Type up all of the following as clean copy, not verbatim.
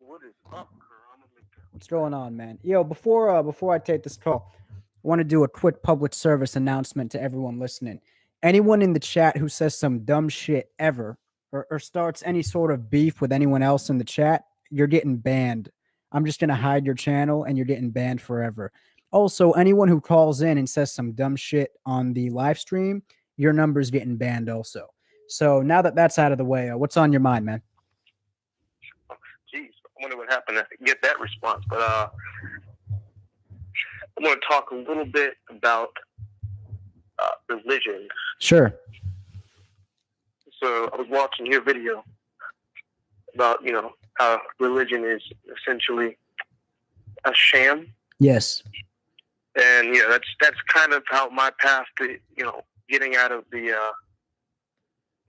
What is up, What's going on, man? Yo, before I take this call, I want to do a quick public service announcement to everyone listening. Anyone in the chat who says some dumb shit ever or starts any sort of beef with anyone else in the chat, you're getting banned. I'm just gonna hide your channel and you're getting banned forever. Also, anyone who calls in and says some dumb shit on the live stream, your number's getting banned also. So now that that's out of the way, what's on your mind, man? Jeez, I wonder what happened to get that response. But I want to talk a little bit about religion. Sure. So I was watching your video about, how religion is essentially a sham. Yes. And that's kind of how my path to getting out of the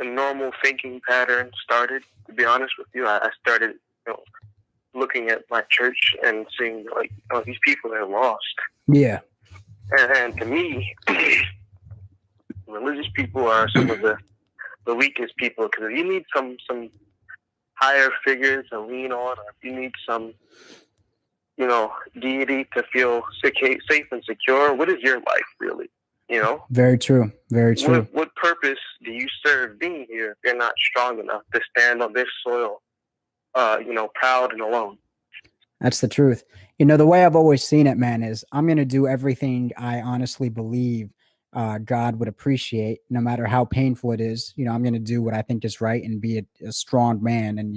normal thinking pattern started. To be honest with you, I started looking at my church and seeing these people are lost. Yeah. And to me, religious people are some of the weakest people, because if you need some higher figures to lean on, or if you need some deity to feel safe and secure, what is your life really? Very true. Very true. What purpose do you serve being here if you're not strong enough to stand on this soil, proud and alone? That's the truth. The way I've always seen it, man, is I'm going to do everything I honestly believe God would appreciate, no matter how painful it is. I'm going to do what I think is right and be a strong man, and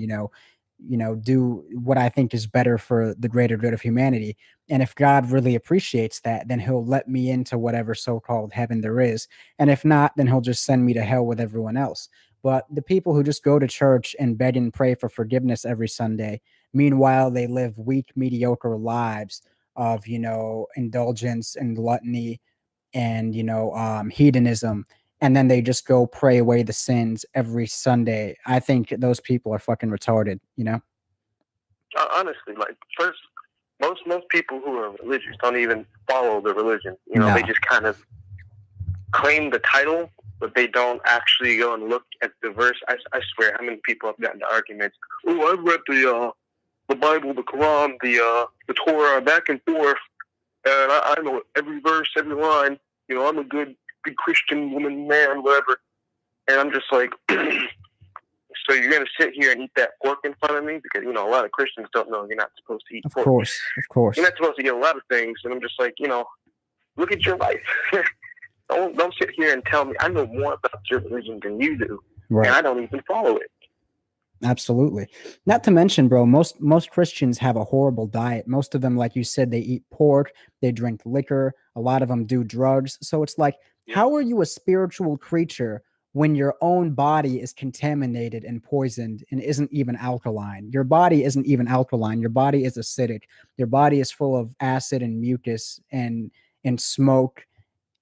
do what I think is better for the greater good of humanity. And if God really appreciates that, then he'll let me into whatever so-called heaven there is. And if not, then he'll just send me to hell with everyone else. But the people who just go to church and beg and pray for forgiveness every Sunday, meanwhile, they live weak, mediocre lives of, indulgence and gluttony and, hedonism. And then they just go pray away the sins every Sunday. I think those people are fucking retarded, Honestly, first, most people who are religious don't even follow the religion. No. They just kind of claim the title, but they don't actually go and look at the verse. I swear, how many people have gotten into arguments? Oh, I've read the Bible, the Quran, the Torah, back and forth, and I know every verse, every line. I'm a good Christian woman, man, whatever. And I'm just like, so you're going to sit here and eat that pork in front of me? Because, a lot of Christians don't know you're not supposed to eat pork. Of course. You're not supposed to eat a lot of things. And I'm just like, look at your life. don't sit here and tell me I know more about your religion than you do. Right. And I don't even follow it. Absolutely. Not to mention, bro, most Christians have a horrible diet. Most of them, like you said, they eat pork, they drink liquor, a lot of them do drugs. So it's like, how are you a spiritual creature when your own body is contaminated and poisoned and isn't even alkaline? Your body isn't even alkaline. Your body is acidic. Your body is full of acid and mucus and smoke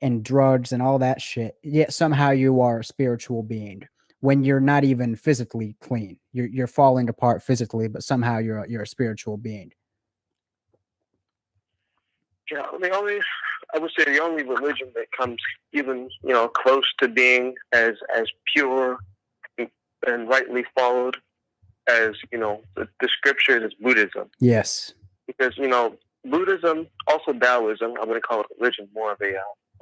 and drugs and all that shit. Yet somehow you are a spiritual being when you're not even physically clean. You're falling apart physically, but somehow you're a spiritual being. Yeah, I would say the only religion that comes even, close to being as pure and rightly followed as, the scriptures is Buddhism. Yes. Because, Buddhism, also Taoism, I'm going to call it religion, more of a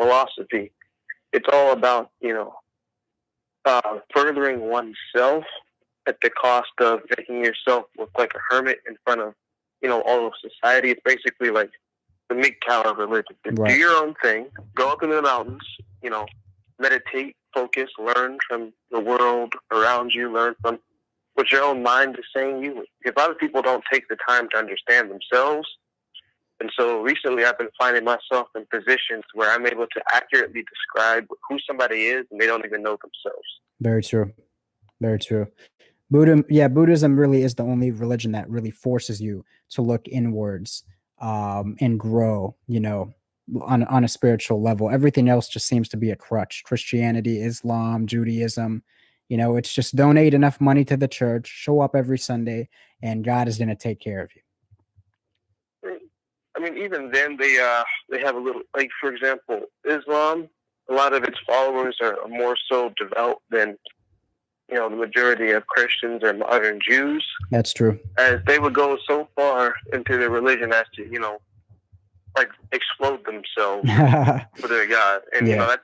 philosophy. It's all about, furthering oneself at the cost of making yourself look like a hermit in front of, all of society. It's basically like the MGTOW religion. Right. Do your own thing, go up in the mountains, meditate, focus, learn from the world around you, learn from what your own mind is saying you. Because a lot of people don't take the time to understand themselves. And so recently I've been finding myself in positions where I'm able to accurately describe who somebody is and they don't even know themselves. Very true. Very true. Buddhism really is the only religion that really forces you to look inwards and grow, on a spiritual level. Everything else just seems to be a crutch. Christianity, Islam, Judaism, it's just donate enough money to the church, show up every Sunday, and God is going to take care of you. I mean, even then they have a little, like, for example, Islam, a lot of its followers are more so devout than, the majority of Christians or modern Jews. That's true. As they would go so far into their religion as to, like explode themselves for their God. And, that's,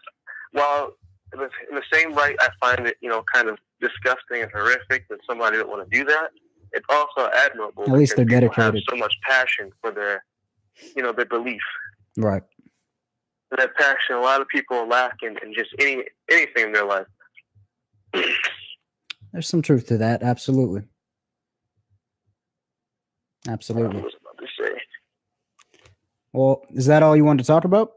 while in the same right, I find it, kind of disgusting and horrific that somebody would want to do that. It's also admirable. At least they're dedicated. Have so much passion for their belief. Right. And that passion, a lot of people are lacking in just anything in their life. There's some truth to that. Absolutely. Absolutely. I was about to say. Well, is that all you wanted to talk about?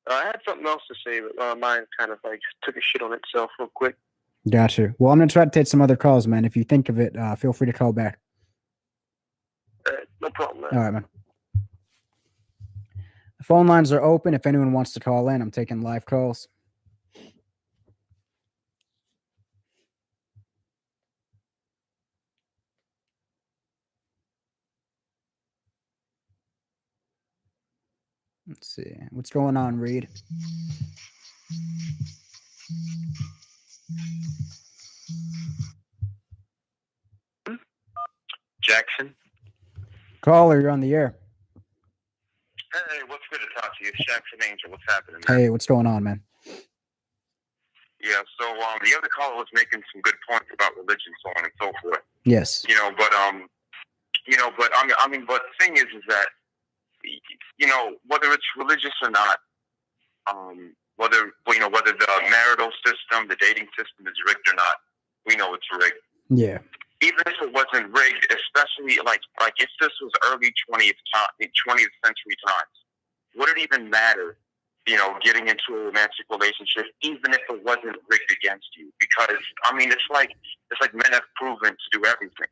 I had something else to say, but mine kind of like took a shit on itself real quick. Gotcha. Well, I'm going to try to take some other calls, man. If you think of it, feel free to call back. No problem, man. All right, man. The phone lines are open. If anyone wants to call in, I'm taking live calls. Let's see. What's going on, Reed? Jackson. Caller, you're on the air. Hey, what's good to talk to you? It's Jackson Angel. What's happening, man? Hey, what's going on, man? Yeah, so the other caller was making some good points about religion, so on and so forth. Yes. But the thing is that, whether it's religious or not, whether the marital system, the dating system is rigged or not, we know it's rigged. Yeah. Even if it wasn't rigged, especially like if this was early 20th century times, would it even matter, getting into a romantic relationship, even if it wasn't rigged against you? Because it's like men have proven to do everything,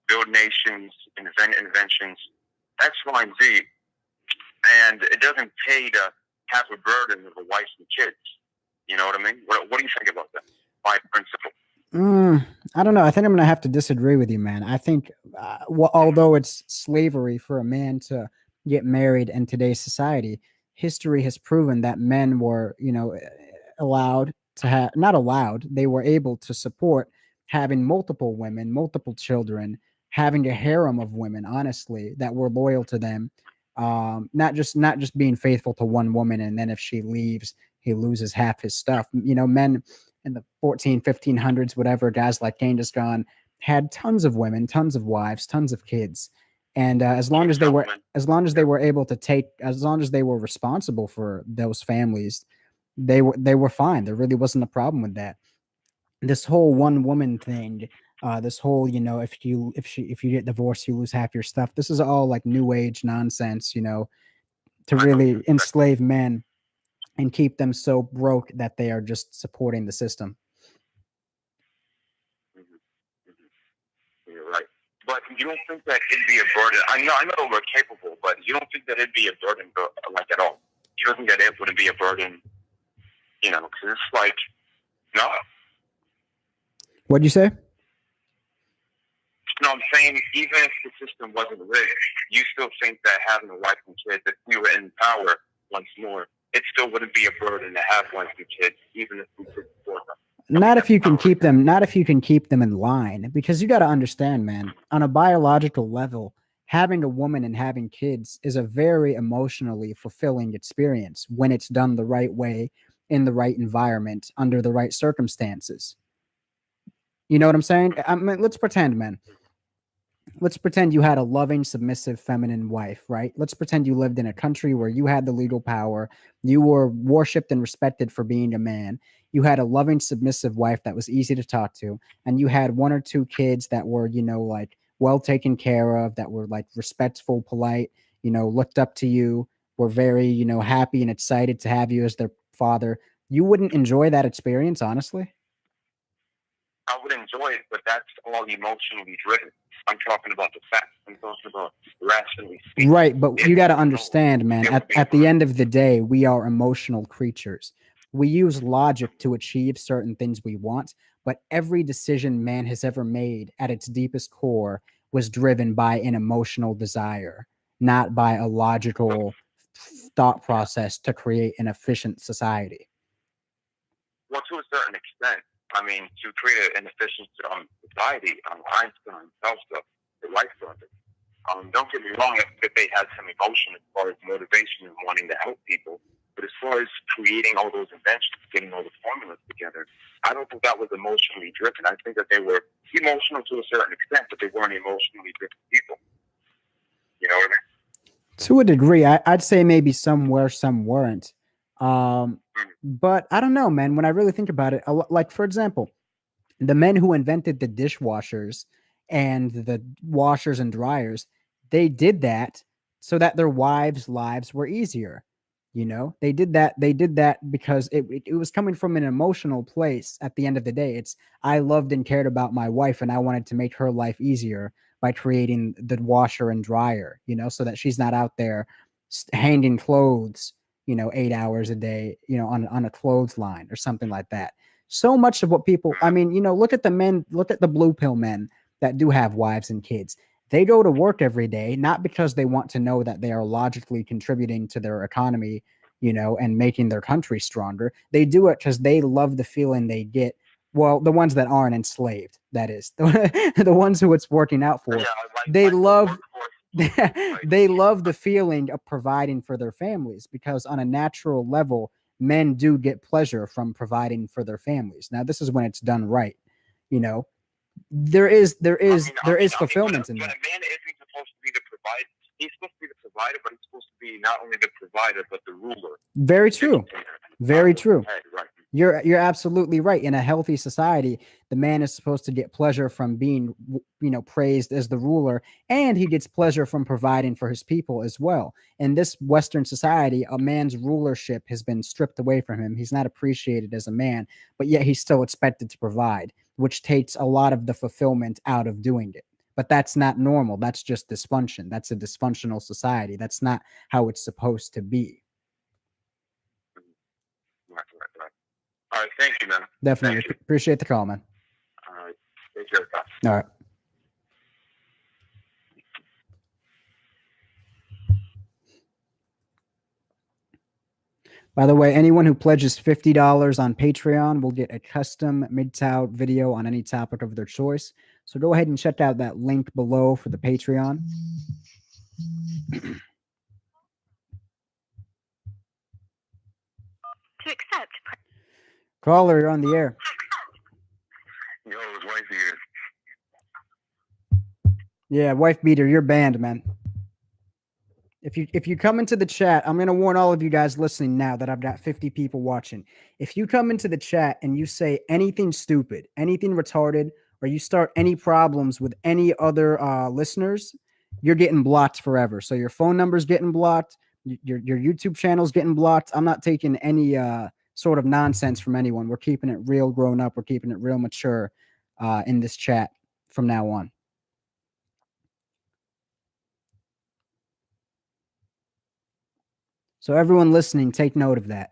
build nations, invent inventions, X, Y, and Z, and it doesn't pay to have a burden of a wife and kids. You know what I mean? What do you think about that by principle? I don't know. I think I'm going to have to disagree with you, man. I think, although it's slavery for a man to get married in today's society, history has proven that men were, allowed to have, not allowed, they were able to support having multiple women, multiple children, having a harem of women, honestly, that were loyal to them. Not just being faithful to one woman, and then if she leaves, he loses half his stuff. Men in the 1500s, whatever, guys like Genghis Khan had tons of women, tons of wives, tons of kids. And as long as they were able to take, as long as they were responsible for those families, they were fine. There really wasn't a problem with that. This whole one woman thing, this whole, if you get divorced, you lose half your stuff. This is all like new age nonsense, to really enslave men and keep them so broke that they are just supporting the system. You're right. But you don't think that it'd be a burden? I know we're capable, but you don't think that it'd be a burden, at all? You don't think that it wouldn't be a burden, because it's like, no. What'd you say? No, I'm saying even if the system wasn't rigged, you still think that having a wife and kids, if we were in power once more, it still wouldn't be a burden to have wife and kids, even if we could support them. Not if you can keep them in line, because you got to understand, man, on a biological level, having a woman and having kids is a very emotionally fulfilling experience when it's done the right way, in the right environment, under the right circumstances. You know what I'm saying? Let's pretend, man. Let's pretend you had a loving, submissive, feminine wife, right? Let's pretend you lived in a country where you had the legal power. You were worshipped and respected for being a man. You had a loving, submissive wife that was easy to talk to. And you had one or two kids that were, like well taken care of, that were like respectful, polite, looked up to you, were very, happy and excited to have you as their father. You wouldn't enjoy that experience, honestly? I would enjoy it, but that's all emotionally driven. I'm talking about the facts. I'm talking about rationally speaking. Right, but you got to understand, man, at the end of the day, we are emotional creatures. We use logic to achieve certain things we want, but every decision man has ever made at its deepest core was driven by an emotional desire, not by a logical thought process to create an efficient society. Well, to a certain extent. I mean, to create an efficient society, Einstein himself, the life brother. Don't get me wrong, if they had some emotion as far as motivation and wanting to help people, but as far as creating all those inventions, getting all the formulas together, I don't think that was emotionally driven. I think that they were emotional to a certain extent, but they weren't emotionally driven people. You know what I mean? To a degree, I'd say maybe some were, some weren't. But I don't know, man. When I really think about it, like for example, the men who invented the dishwashers and the washers and dryers, they did that so that their wives' lives were easier. You know, they did that. They did that because it was coming from an emotional place. At the end of the day, it's I loved and cared about my wife, and I wanted to make her life easier by creating the washer and dryer. You know, so that she's not out there hanging clothes. 8 hours a day. On a clothesline or something like that. So much of what people, I mean, look at the men, look at the blue pill men that do have wives and kids. They go to work every day, not because they want to know that they are logically contributing to their economy, and making their country stronger. They do it because they love the feeling they get. Well, the ones that aren't enslaved, that is, the ones who it's working out for. They love they love the feeling of providing for their families because on a natural level, men do get pleasure from providing for their families. Now, this is when it's done right. There is fulfillment in that. When a man isn't supposed to be the provider, he's supposed to be the provider, but he's supposed to be not only the provider but the ruler. Very true. Very true. Right. You're absolutely right. In a healthy society, the man is supposed to get pleasure from being, praised as the ruler, and he gets pleasure from providing for his people as well. In this Western society, a man's rulership has been stripped away from him. He's not appreciated as a man, but yet he's still expected to provide, which takes a lot of the fulfillment out of doing it. But that's not normal. That's just dysfunction. That's a dysfunctional society. That's not how it's supposed to be. Right. All right, thank you, man. Definitely. Appreciate the call, man. All right. Take care. All right. By the way, anyone who pledges $50 on Patreon will get a custom MGTOW video on any topic of their choice. So go ahead and check out that link below for the Patreon. To accept. Caller, you're on the air. Yo, it's wife beater. Yeah, wife beater, you're banned, man. If you come into the chat, I'm gonna warn all of you guys listening now that I've got 50 people watching. If you come into the chat and you say anything stupid, anything retarded, or you start any problems with any other listeners, you're getting blocked forever. So your phone number's getting blocked, your YouTube channel's getting blocked. I'm not taking any sort of nonsense from anyone. We're keeping it real grown up. We're keeping it real mature in this chat from now on. So everyone listening, take note of that.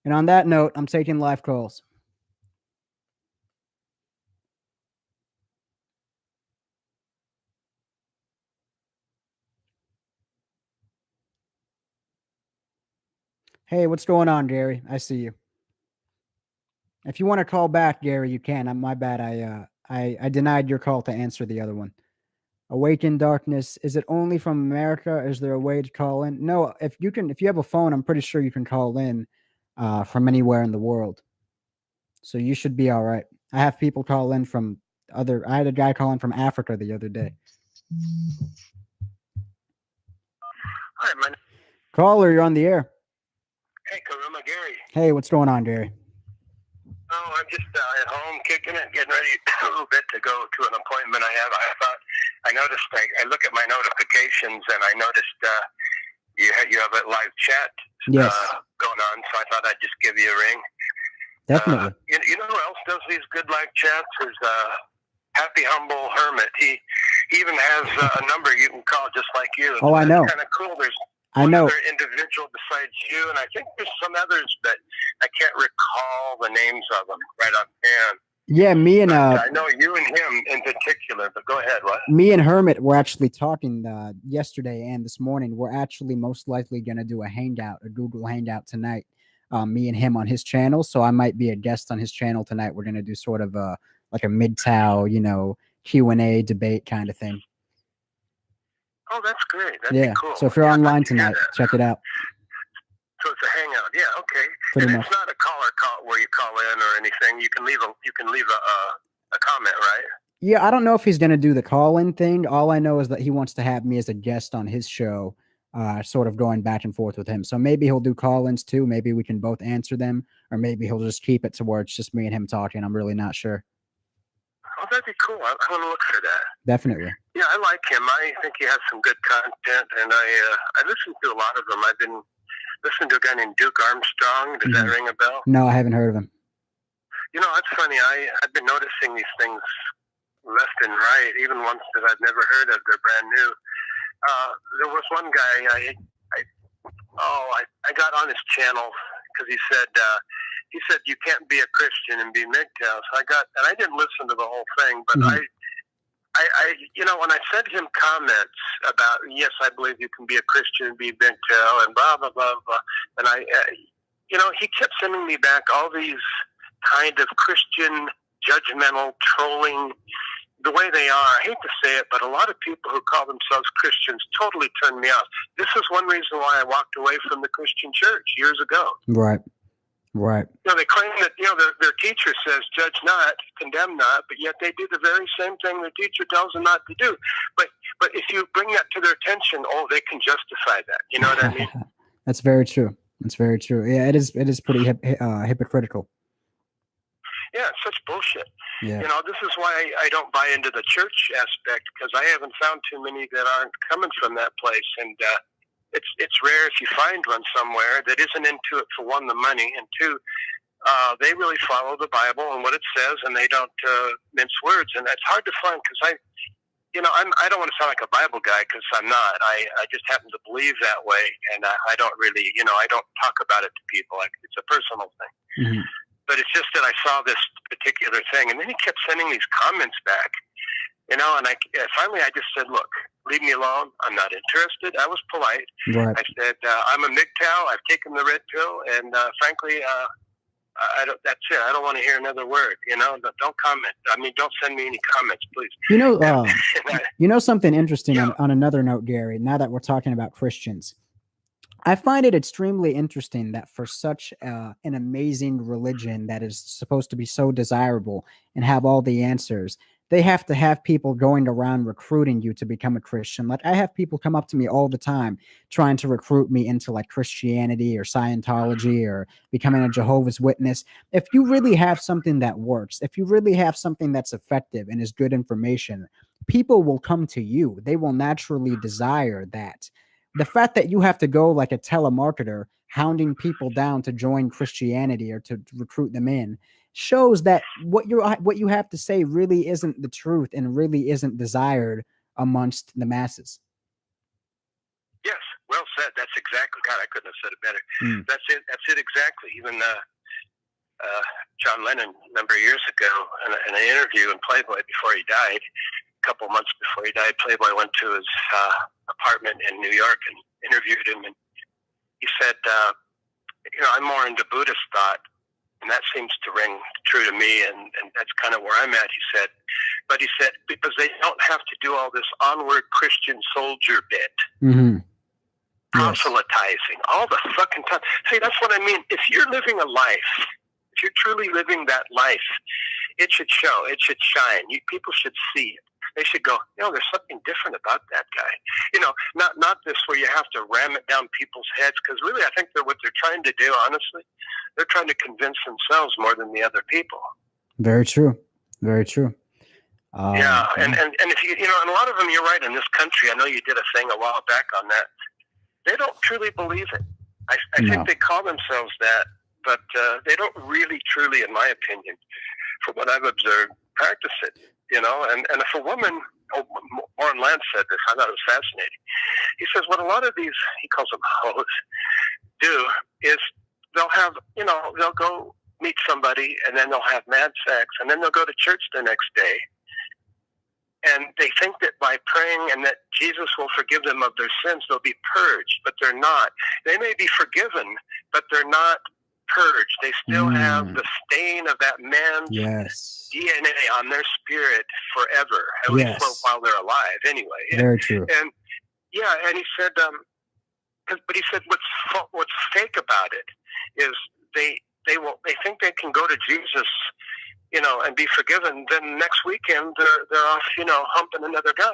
And on that note, I'm taking live calls. Hey, what's going on, Gary? I see you. If you want to call back, Gary, you can. My bad. I denied your call to answer the other one. Awaken Darkness. Is it only from America? Is there a way to call in? No, if you have a phone, I'm pretty sure you can call in from anywhere in the world. So you should be all right. I have people call in from I had a guy call in from Africa the other day. Hi, man. Caller, you're on the air. Hey, Karuma, Gary. Hey, what's going on, Gary? Oh, I'm just at home kicking it, getting ready a little bit to go to an appointment I have. I noticed, I look at my notifications and I noticed you have a live chat yes. Going on, so I thought I'd just give you a ring. Definitely. You know who else does these good live chats? Is Happy Humble Hermit. He even has a number you can call just like you. Oh, I know. It's kind of cool. There's another individual besides you, and I think there's some others that I can't recall the names of them right offhand. Yeah, me and I know you and him in particular, but go ahead. What? Me and Hermit were actually talking yesterday and this morning. We're actually most likely going to do a Google Hangout tonight. me and him on his channel. So I might be a guest on his channel tonight. We're going to do sort of like a mid-tow, Q&A debate kind of thing. Oh, that's great. That'd be cool. So if you're online tonight, check it out. So it's a hangout. Yeah, okay. Pretty much. It's not a caller call where you call in or anything. You can leave a comment, right? Yeah, I don't know if he's going to do the call-in thing. All I know is that he wants to have me as a guest on his show, sort of going back and forth with him. So maybe he'll do call-ins too. Maybe we can both answer them, or maybe he'll just keep it to where it's just me and him talking. I'm really not sure. Oh, that'd be cool. I want to look for that. Definitely. Yeah, I like him. I think he has some good content, and I listen to a lot of them. I've been listening to a guy named Duke Armstrong. Does that ring a bell? No, I haven't heard of him. That's funny. I've been noticing these things left and right, even ones that I've never heard of. They're brand new. There was one guy I got on his channel because he said you can't be a Christian and be MGTOW. So I didn't listen to the whole thing, but I when I sent him comments about, yes, I believe you can be a Christian and be MGTOW and blah, blah, blah, blah. And he kept sending me back all these kind of Christian judgmental trolling, the way they are. I hate to say it, but a lot of people who call themselves Christians totally turned me off. This is one reason why I walked away from the Christian church years ago. Right. They claim that, their teacher says, judge not, condemn not, but yet they do the very same thing their teacher tells them not to do. But if you bring that to their attention, they can justify that. You know what I mean? That's very true. Yeah, it is pretty hypocritical. Yeah, it's such bullshit. Yeah. This is why I don't buy into the church aspect, because I haven't found too many that aren't coming from that place. And it's rare if you find one somewhere that isn't into it, for one, the money, and two, they really follow the Bible and what it says, and they don't mince words. And it's hard to find, because I don't want to sound like a Bible guy, because I'm not. I just happen to believe that way, and I don't really, I don't talk about it to people. Like, it's a personal thing. Mm-hmm. But it's just that I saw this particular thing, and then he kept sending these comments back, and finally I just said, look, leave me alone. I'm not interested. I was polite. Right. I said, I'm a MGTOW. I've taken the red pill, and frankly, that's it. I don't want to hear another word. Don't comment. I mean, don't send me any comments, please. Something interesting on another note, Gary. Now that we're talking about Christians, I find it extremely interesting that for such an amazing religion that is supposed to be so desirable and have all the answers, they have to have people going around recruiting you to become a Christian. Like, I have people come up to me all the time trying to recruit me into like Christianity or Scientology or becoming a Jehovah's Witness. If you really have something that works, if you really have something that's effective and is good information, people will come to you. They will naturally desire that. The fact that you have to go like a telemarketer hounding people down to join Christianity or to recruit them in shows that what you have to say really isn't the truth and really isn't desired amongst the masses. Yes, well said. That's exactly. God, I couldn't have said it better. That's it exactly. Even John Lennon, a number of years ago, in an interview in Playboy before he died, a couple months before he died, Playboy went to his apartment in New York and interviewed him, and he said, I'm more into Buddhist thought, and that seems to ring true to me, and that's kind of where I'm at, he said. But he said, because they don't have to do all this onward Christian soldier bit. Mm-hmm. Proselytizing all the fucking time. See, that's what I mean. If you're living a life, if you're truly living that life, it should show, it should shine. People should see it. They should go, there's something different about that guy. Not this where you have to ram it down people's heads, because really I think what they're trying to do, honestly, they're trying to convince themselves more than the other people. Very true. Very true. Yeah, and if you, and a lot of them, you're right, in this country, I know you did a thing a while back on that, they don't truly believe it. I think they call themselves that, but they don't really, truly, in my opinion, from what I've observed, practice it. And if a woman, Warren Lance said this, I thought it was fascinating. He says what a lot of these, he calls them hoes, do is they'll have, they'll go meet somebody and then they'll have mad sex and then they'll go to church the next day. And they think that by praying and that Jesus will forgive them of their sins, they'll be purged, but they're not. They may be forgiven, but they're not purged. They still have the stain of that man's DNA on their spirit forever, at least while they're alive, anyway. Very true. And and he said, but he said, what's fake about it is they think they can go to Jesus, and be forgiven. Then next weekend they're off, humping another guy,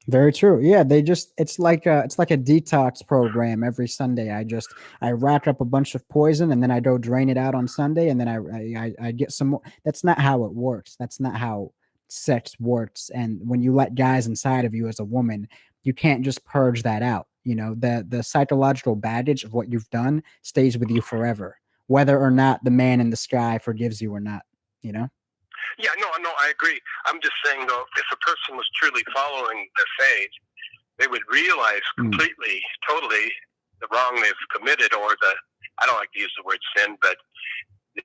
Very true. Yeah, it's like a detox program every Sunday. I rack up a bunch of poison and then I go drain it out on Sunday, and then I get some more. That's not how it works. That's not how sex works. And when you let guys inside of you as a woman, you can't just purge that out. The psychological baggage of what you've done stays with you forever, whether or not the man in the sky forgives you or not, Yeah, no, I agree. I'm just saying, though, if a person was truly following the faith, they would realize completely, totally the wrong they've committed, or I don't like to use the word sin, but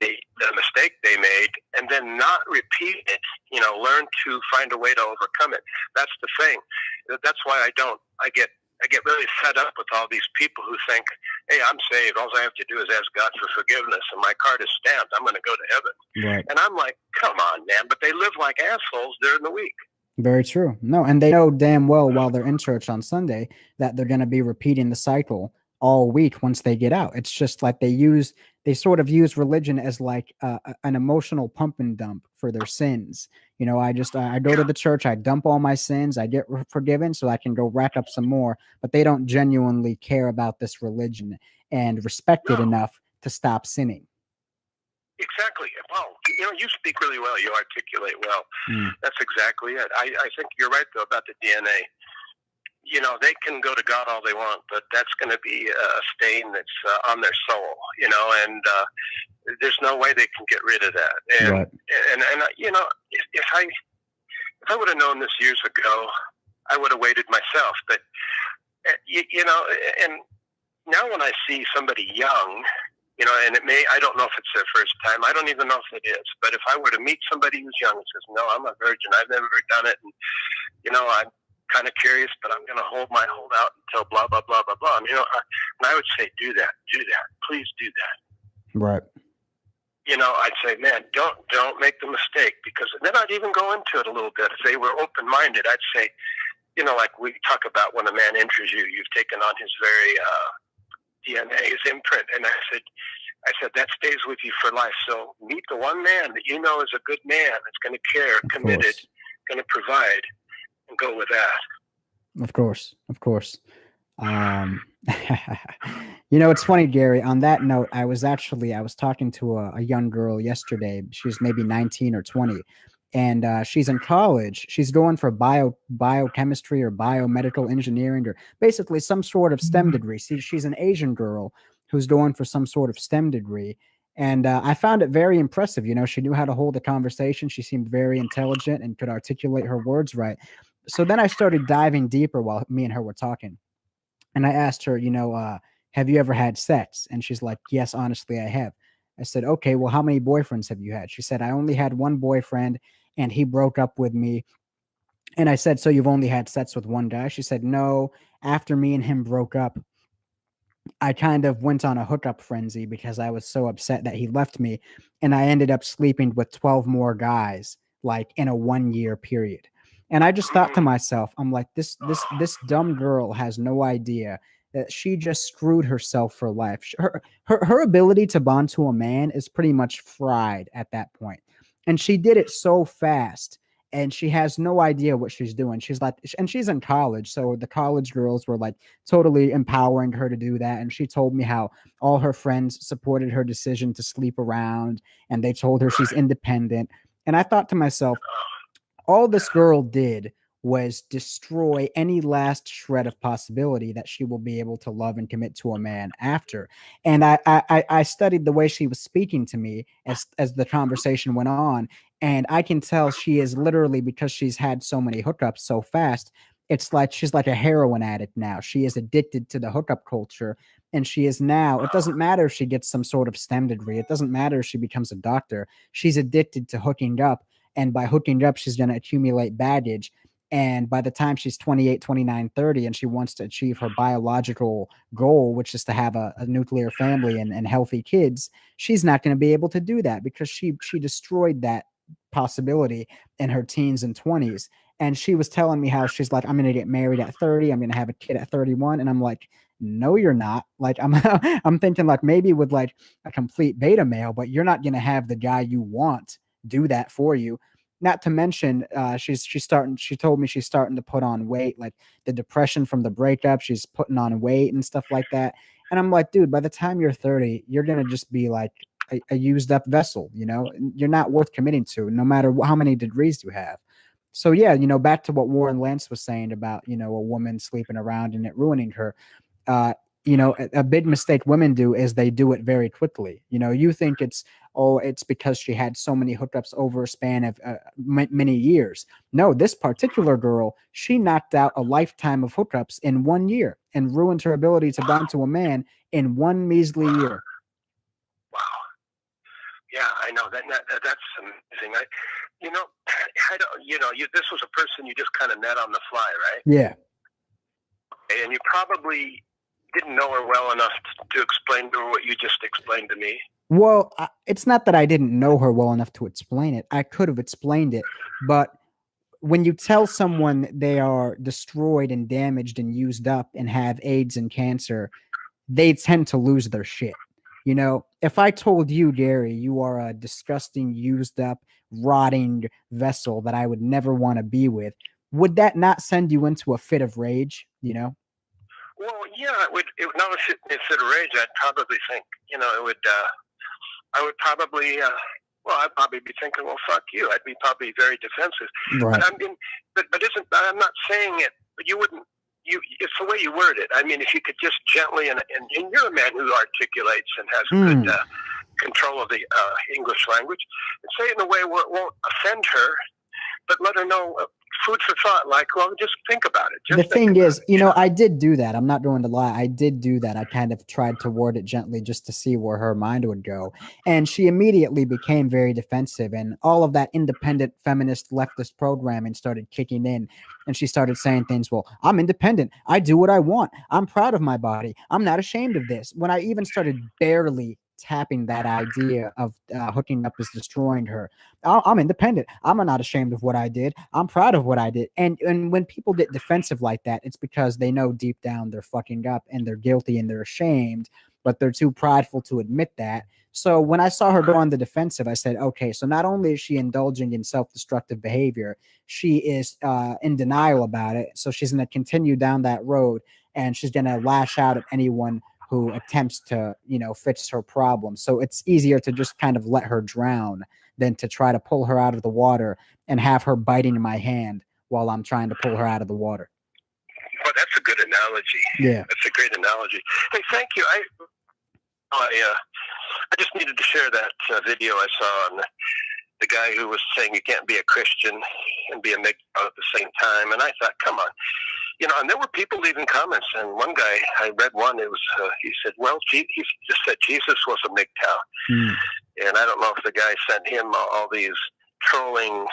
the mistake they made, and then not repeat it, learn to find a way to overcome it. That's the thing. That's why I get really fed up with all these people who think, hey, I'm saved. All I have to do is ask God for forgiveness, and my card is stamped. I'm going to go to heaven. Right. And I'm like, come on, man. But they live like assholes during the week. Very true. No, and they know damn well while they're in church on Sunday that they're going to be repeating the cycle all week once they get out. It's just like they sort of use religion as like an emotional pump and dump for their sins. I go to the church, I dump all my sins, I get forgiven so I can go rack up some more, but they don't genuinely care about this religion and respect it enough to stop sinning. Exactly. Well, you speak really well. You articulate well. That's exactly it. I think you're right, though, about the DNA. They can go to God all they want, but that's going to be a stain that's on their soul, and there's no way they can get rid of that. And, right. and if I would have known this years ago, I would have waited myself. But, and now when I see somebody young, and I don't know if it's their first time. I don't even know if it is. But if I were to meet somebody who's young and says, no, I'm a virgin, I've never done it, and, I'm kind of curious, but I'm going to hold out until blah, blah, blah, blah, blah. And I would say, do that. Please do that. Right. I'd say, man, don't make the mistake, because then I'd even go into it a little bit. If they were open-minded, I'd say, like we talk about when a man enters you, you've taken on his very DNA, his imprint. And I said, that stays with you for life. So meet the one man that is a good man, that's going to care, committed, going to provide, and go with that. Of course. It's funny, Gary, on that note, I was talking to a young girl yesterday. She's maybe 19 or 20, and she's in college. She's going for biochemistry or biomedical engineering, or basically some sort of STEM degree. She's an Asian girl who's going for some sort of STEM degree. And I found it very impressive. She knew how to hold a conversation. She seemed very intelligent and could articulate her words right. So then I started diving deeper while me and her were talking. And I asked her, have you ever had sex? And she's like, yes, honestly, I have. I said, okay, well, how many boyfriends have you had? She said, I only had one boyfriend and he broke up with me. And I said, so you've only had sex with one guy? She said, no, after me and him broke up, I kind of went on a hookup frenzy because I was so upset that he left me. And I ended up sleeping with 12 more guys, like in a 1-year period. And I just thought to myself, I'm like, this dumb girl has no idea that she just screwed herself for life. Her ability to bond to a man is pretty much fried at that point. And she did it so fast, and she has no idea what she's doing. She's like, and she's in college. So the college girls were like totally empowering her to do that. And she told me how all her friends supported her decision to sleep around, and they told her she's independent. And I thought to myself, all this girl did was destroy any last shred of possibility that she will be able to love and commit to a man after. And I studied the way she was speaking to me as the conversation went on. And I can tell she is literally, because she's had so many hookups so fast, it's like she's like a heroin addict now. She is addicted to the hookup culture. And she is now, it doesn't matter if she gets some sort of STEM degree. It doesn't matter if she becomes a doctor. She's addicted to hooking up. And by hooking up, she's going to accumulate baggage. And by the time she's 28, 29, 30, and she wants to achieve her biological goal, which is to have a nuclear family and healthy kids, she's not going to be able to do that because she destroyed that possibility in her teens and 20s. And she was telling me how she's like, I'm going to get married at 30. I'm going to have a kid at 31. And I'm like, no, you're not. Like, I'm thinking like maybe with like a complete beta male, but you're not going to have the guy you want do that for you. Not to mention, she's starting. She told me she's starting to put on weight, like the depression from the breakup. She's putting on weight and stuff like that. And I'm like, dude, by the time you're 30, you're gonna just be like a used up vessel. You know, you're not worth committing to, no matter how many degrees you have. So yeah, back to what Warren Lance was saying about a woman sleeping around and it ruining her. uh, a big mistake women do is they do it very quickly. You think it's because she had so many hookups over a span of many years. No, this particular girl, she knocked out a lifetime of hookups in 1 year and ruined her ability to bond to a man in one measly year. Wow. Yeah, I know that's amazing. This was a person you just kind of met on the fly, right? Yeah. And you probably didn't know her well enough to explain to her what you just explained to me. Well, it's not that I didn't know her well enough to explain it. I could have explained it, but when you tell someone they are destroyed and damaged and used up and have AIDS and cancer, they tend to lose their shit. If I told you, Gary, you are a disgusting, used up, rotting vessel that I would never want to be with, would that not send you into a fit of rage? Well, yeah, it would. Not instead of rage, I'd probably think, it would. I would probably. I'd probably be thinking, well, fuck you. I'd be probably very defensive. Right. But I'm not saying it. But you wouldn't. It's the way you word it. I mean, if you could just gently and you're a man who articulates and has good control of the English language, and say it in a way where it won't offend her, but let her know. Food for thought, like, well, just think about it. The thing is, I did do that. I'm not going to lie. I did do that. I kind of tried to word it gently just to see where her mind would go. And she immediately became very defensive. And all of that independent feminist leftist programming started kicking in. And she started saying things, well, I'm independent. I do what I want. I'm proud of my body. I'm not ashamed of this. When I even started barely tapping that idea of hooking up is destroying her. I'm independent. I'm not ashamed of what I did. I'm proud of what I did. And when people get defensive like that, it's because they know deep down they're fucking up and they're guilty and they're ashamed, but they're too prideful to admit that. So when I saw her go on the defensive, I said, okay, so not only is she indulging in self-destructive behavior, she is in denial about it. So she's going to continue down that road and she's going to lash out at anyone who attempts to, fix her problem. So it's easier to just kind of let her drown than to try to pull her out of the water and have her biting my hand while I'm trying to pull her out of the water. Well, that's a good analogy. Yeah. That's a great analogy. Hey, thank you. I just needed to share that video I saw on the guy who was saying you can't be a Christian and be a MGTOW at the same time. And I thought, come on. And there were people leaving comments, and one guy, I read one, it was, he said, well, he just said Jesus was a MGTOW. And I don't know if the guy sent him all these trolling,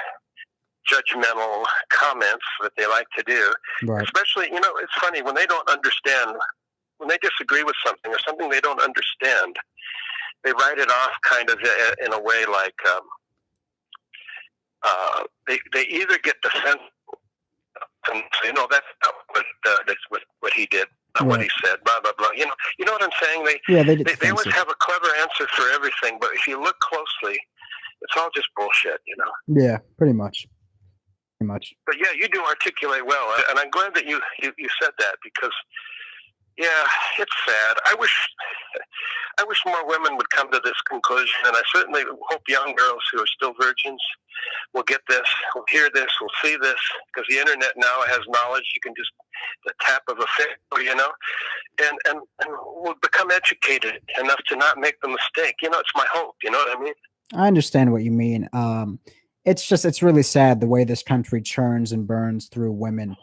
judgmental comments that they like to do. Right. Especially, it's funny, when they don't understand, when they disagree with something or something they don't understand, they write it off kind of in a way like they either get defensive and say, no, that's not what he did, right. What he said, blah, blah, blah. You know what I'm saying? They always have a clever answer for everything, but if you look closely, it's all just bullshit, Yeah, pretty much. But yeah, you do articulate well, and I'm glad that you said that because, yeah, it's sad. I wish more women would come to this conclusion, and I certainly hope young girls who are still virgins will get this, will hear this, will see this, because the internet now has knowledge. You can just the tap of a finger, and will become educated enough to not make the mistake. It's my hope. You know what I mean? I understand what you mean. It's really sad the way this country churns and burns through women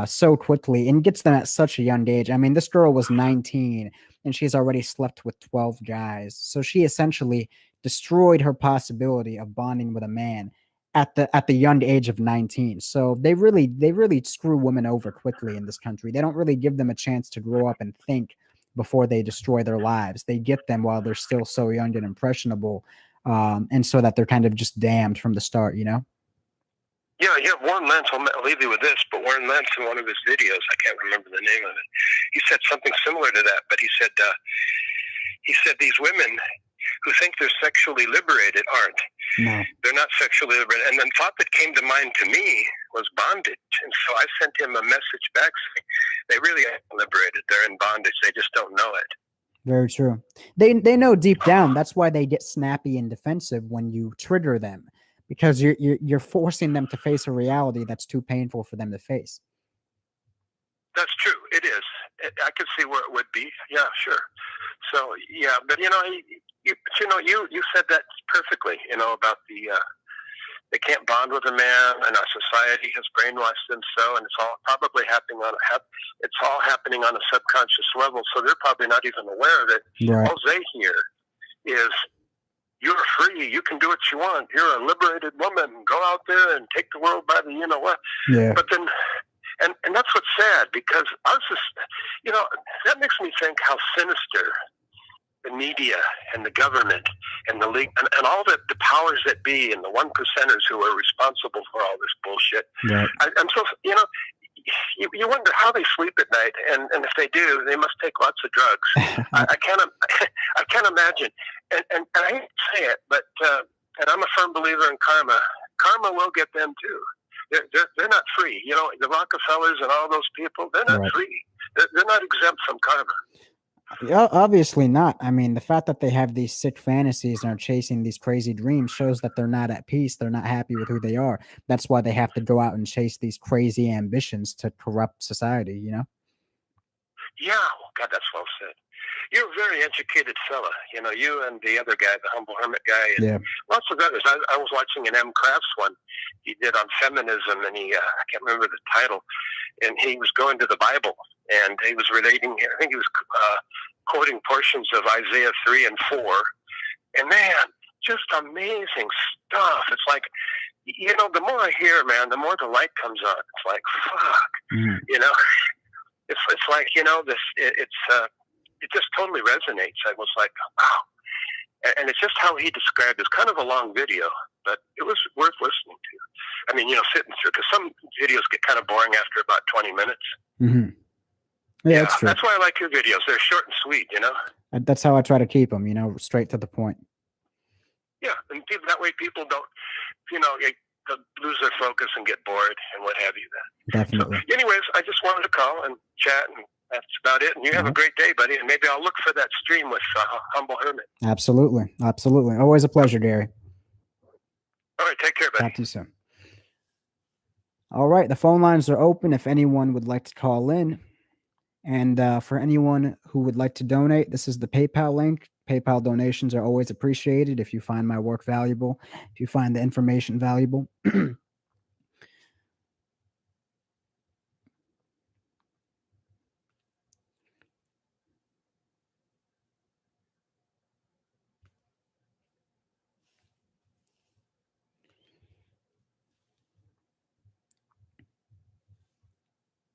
so quickly and gets them at such a young age. I mean, this girl was 19 and she's already slept with 12 guys. So she essentially destroyed her possibility of bonding with a man at the young age of 19. So they really screw women over quickly in this country. They don't really give them a chance to grow up and think before they destroy their lives. They get them while they're still so young and impressionable, and so that they're kind of just damned from the start, you know? Yeah, Warren Lentz, I'll leave you with this, but Warren Lentz, in one of his videos, I can't remember the name of it, he said something similar to that, but he said these women who think they're sexually liberated aren't. No. They're not sexually liberated. And the thought that came to mind to me was bondage. And so I sent him a message back saying, they really aren't liberated. They're in bondage. They just don't know it. Very true. They know deep down. That's why they get snappy and defensive when you trigger them, because you're forcing them to face a reality that's too painful for them to face. That's true. It is. I could see where it would be. Yeah, sure. So yeah, but you said that perfectly. About they can't bond with a man, and our society has brainwashed them so, and it's all probably happening on a subconscious level. So they're probably not even aware that Right. all they hear is, "You're free. You can do what you want. You're a liberated woman. Go out there and take the world by the what." Yeah. But then. And that's what's sad, because ours is, that makes me think how sinister the media and the government and the league and all the powers that be and the 1%ers who are responsible for all this bullshit. Right. I'm so, you wonder how they sleep at night, and if they do, they must take lots of drugs. I can't imagine. And I hate to say it, but and I'm a firm believer in karma. Karma will get them too. They're not free. The Rockefellers and all those people, they're not Right. free. They're not exempt from karma. Yeah, obviously not. I mean, the fact that they have these sick fantasies and are chasing these crazy dreams shows that they're not at peace. They're not happy with who they are. That's why they have to go out and chase these crazy ambitions to corrupt society, you know? Yeah, God, that's well said. You're a very educated fella. You and the other guy, the Humble Hermit guy, and Yeah. lots of others. I was watching an M. Crafts one he did on feminism, and I can't remember the title, and he was going to the Bible, and he was relating, I think he was quoting portions of Isaiah 3 and 4, and man, just amazing stuff. It's like, the more I hear, man, the more the light comes on. It's like, fuck, Mhm. It's like, it just totally resonates. I was like, wow. And it's just how he described it. It's kind of a long video, but it was worth listening to. I mean, sitting through, because some videos get kind of boring after about 20 minutes. Mm-hmm. Yeah, that's true. That's why I like your videos. They're short and sweet, That's how I try to keep them, straight to the point. Yeah, and that way people don't, lose their focus and get bored and what have you then. Definitely. So, anyways, I just wanted to call and chat, and that's about it. And you have a great day, buddy. And maybe I'll look for that stream with Humble Hermit. Absolutely. Absolutely. Always a pleasure, Gary. All right. Take care, buddy. Talk to you soon. All right. The phone lines are open if anyone would like to call in. And for anyone who would like to donate, this is the PayPal link. PayPal donations are always appreciated if you find my work valuable, if you find the information valuable.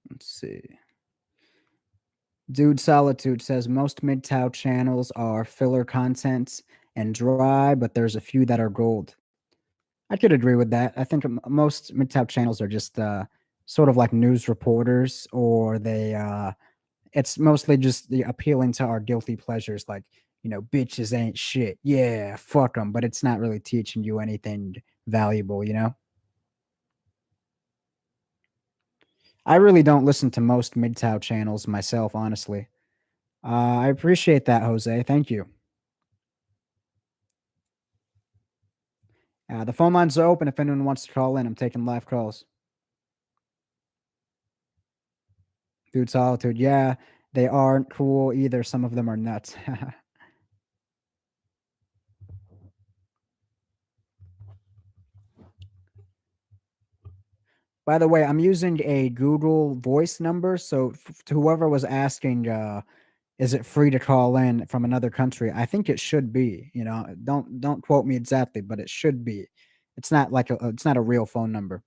Let's see. Dude Solitude says most MGTOW channels are filler contents and dry, but there's a few that are gold. I could agree with that. I think most MGTOW channels are just sort of like news reporters, or it's mostly just appealing to our guilty pleasures, like, bitches ain't shit. Yeah, fuck them. But it's not really teaching you anything valuable, I really don't listen to most MGTOW channels myself, honestly. I appreciate that, Jose. Thank you. The phone lines are open if anyone wants to call in. I'm taking live calls. Dude Solitude, yeah, they aren't cool either. Some of them are nuts. By the way, I'm using a Google Voice number, so to whoever was asking, is it free to call in from another country? I think it should be. Don't quote me exactly, but it should be. It's not like it's not a real phone number.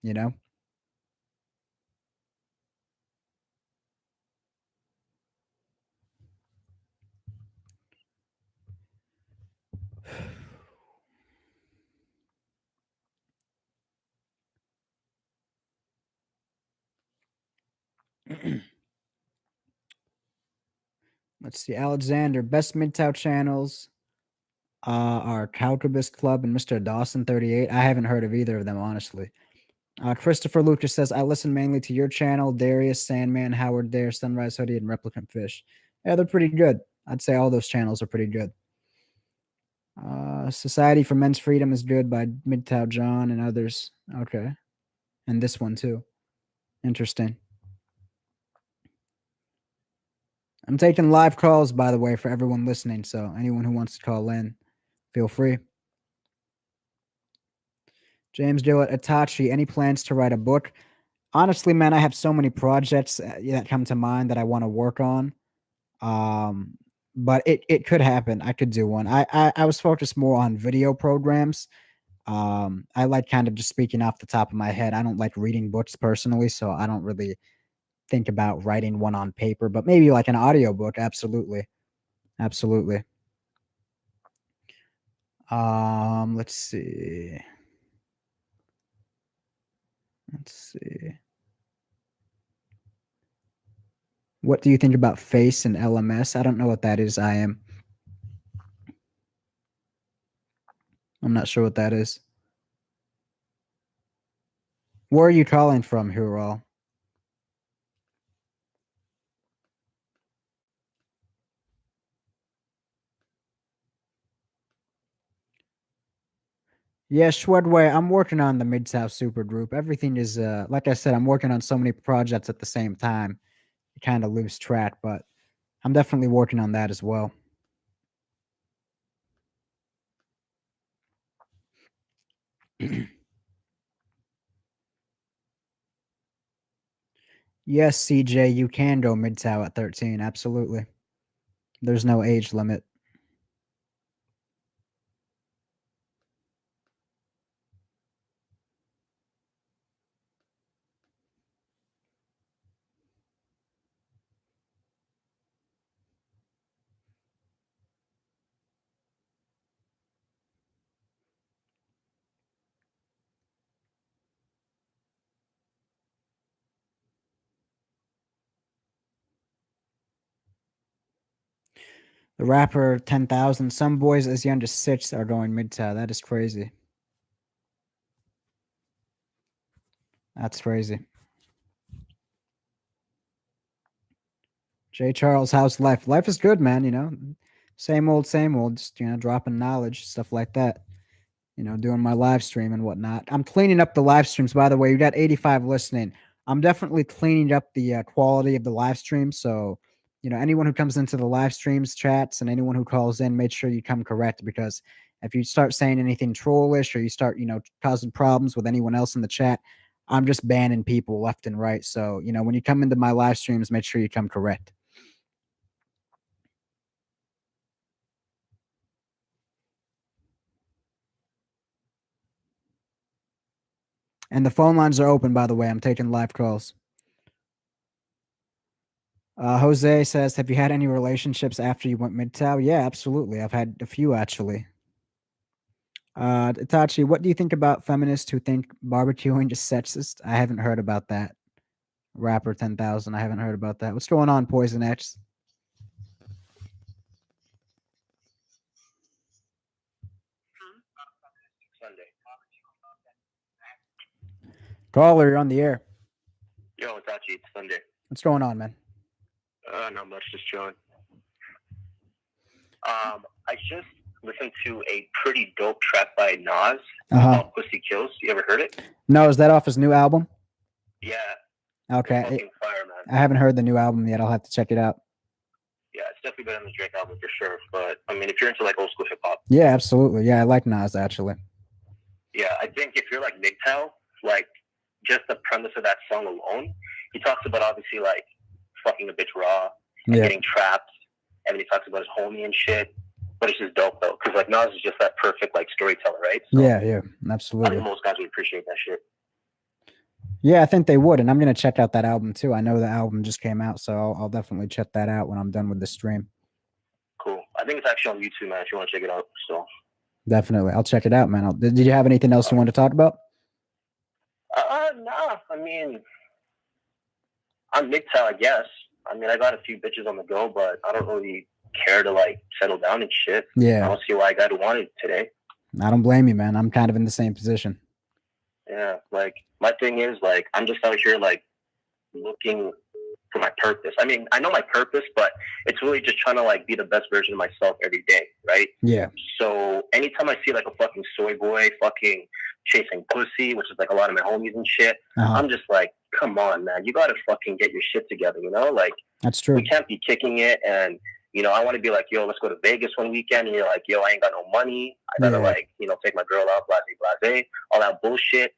You know? Let's see. Alexander, best MGTOW channels are Calcubus Club and Mr. Dawson 38. I haven't heard of either of them, honestly. Christopher Lucas says, I listen mainly to your channel, Darius, Sandman, Howard Dare, Sunrise Hoodie, and Replicant Fish. Yeah, they're pretty good. I'd say all those channels are pretty good. Society for Men's Freedom is good by MGTOW John and others. Okay. And this one too. Interesting. I'm taking live calls, by the way, for everyone listening. So anyone who wants to call in, feel free. James Gillett, Itachi, any plans to write a book? Honestly, man, I have so many projects that come to mind that I want to work on. But it could happen. I could do one. I was focused more on video programs. I like kind of just speaking off the top of my head. I don't like reading books personally, so I don't really think about writing one on paper, but maybe like an audiobook. Absolutely. Absolutely. Let's see. What do you think about Face and LMS? I don't know what that is. I'm not sure what that is. Where are you calling from, Hural? Yeah, Shwedway, I'm working on the Mid-South Super Group. Everything is, like I said, I'm working on so many projects at the same time. You kind of lose track, but I'm definitely working on that as well. Yes, CJ, you can go Mid-South at 13. Absolutely. There's no age limit. The rapper 10,000. Some boys as young as 6 are going Mid-South. That is crazy. That's crazy. J. Charles, how's life? Life is good, man. You know, same old, just, dropping knowledge, stuff like that. Doing my live stream and whatnot. I'm cleaning up the live streams, by the way. You got 85 listening. I'm definitely cleaning up the quality of the live stream. So, anyone who comes into the live streams, chats, and anyone who calls in, make sure you come correct, because if you start saying anything trollish or you start, causing problems with anyone else in the chat, I'm just banning people left and right. So, when you come into my live streams, make sure you come correct. And the phone lines are open, by the way. I'm taking live calls. Jose says, have you had any relationships after you went Mid-South? Yeah, absolutely. I've had a few, actually. Itachi, what do you think about feminists who think barbecuing is sexist? I haven't heard about that. Rapper 10,000, I haven't heard about that. What's going on, Poison X? Caller, you're on the air. Yo, Itachi, it's Sunday. What's going on, man? Not much, just chilling. I just listened to a pretty dope track by Nas called Pussy Kills. You ever heard it? No, is that off his new album? Yeah. Okay. Fire, man. I haven't heard the new album yet. I'll have to check it out. Yeah, it's definitely better than the Drake album for sure. But I mean, if you're into like old school hip hop. Yeah, absolutely. Yeah, I like Nas actually. Yeah, I think if you're like MGTOW, like just the premise of that song alone, he talks about obviously like fucking a bitch raw and getting trapped, and then he talks about his homie and shit. But it's just dope though, because like Nas is just that perfect like storyteller, right? So yeah, absolutely. I think most guys would appreciate that shit. Yeah, I think they would, and I'm gonna check out that album too. I know the album just came out, so I'll definitely check that out when I'm done with the stream. Cool. I think it's actually on YouTube, man. If you want to check it out, so definitely, I'll check it out, man. Did you have anything else you want to talk about? Nah. I mean, I'm MGTOW, I guess. I mean, I got a few bitches on the go, but I don't really care to like settle down and shit. Yeah. I don't see why I got to want it today. I don't blame you, man. I'm kind of in the same position. Yeah, like my thing is like I'm just out here like looking for my purpose. I mean, I know my purpose, but it's really just trying to like be the best version of myself every day, right? Yeah. So anytime I see like a fucking soy boy fucking chasing pussy, which is like a lot of my homies and shit, I'm just like, come on, man, you gotta fucking get your shit together, you know? Like, that's true. We can't be kicking it, and you know, I want to be like, yo, let's go to Vegas one weekend, and you're like, yo, I ain't got no money. I gotta like, you know, take my girl out, blase, all that bullshit.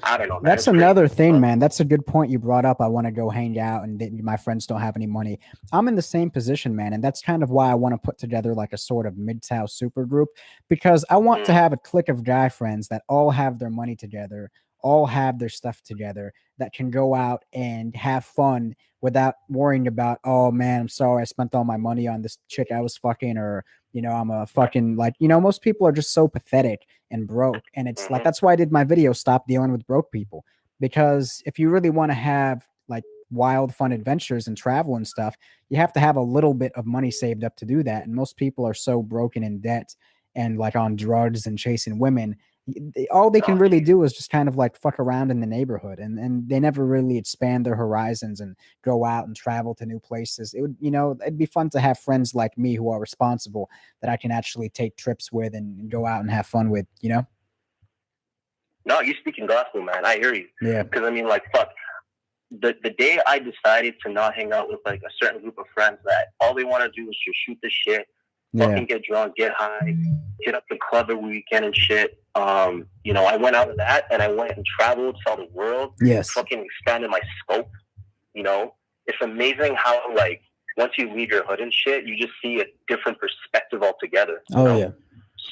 I don't know, man. That's another thing, man. That's a good point you brought up. I want to go hang out, and my friends don't have any money. I'm in the same position, man, and that's kind of why I want to put together like a sort of MGTOW super group, because I want to have a clique of guy friends that all have their money together, all have their stuff together, that can go out and have fun without worrying about, oh man, I'm sorry, I spent all my money on this chick I was fucking, or you know, I'm a fucking like, you know, most people are just so pathetic and broke. And it's like, that's why I did my video, Stop Dealing with Broke People. Because if you really want to have like wild, fun adventures and travel and stuff, you have to have a little bit of money saved up to do that. And most people are so broken in debt and like on drugs and chasing women. All they can really do is just kind of like fuck around in the neighborhood, and they never really expand their horizons and go out and travel to new places. It would, you know, it'd be fun to have friends like me who are responsible, that I can actually take trips with and go out and have fun with, you know? No, you're speaking gospel, man. I hear you. Yeah. Because I mean, like, fuck. The day I decided to not hang out with like a certain group of friends that all they want to do is just shoot the shit, fucking get drunk, get high, hit up the club every weekend and shit. You know, I went out of that and I went and traveled, saw the world, fucking expanded my scope. You know, it's amazing how like once you leave your hood and shit, you just see a different perspective altogether. Yeah.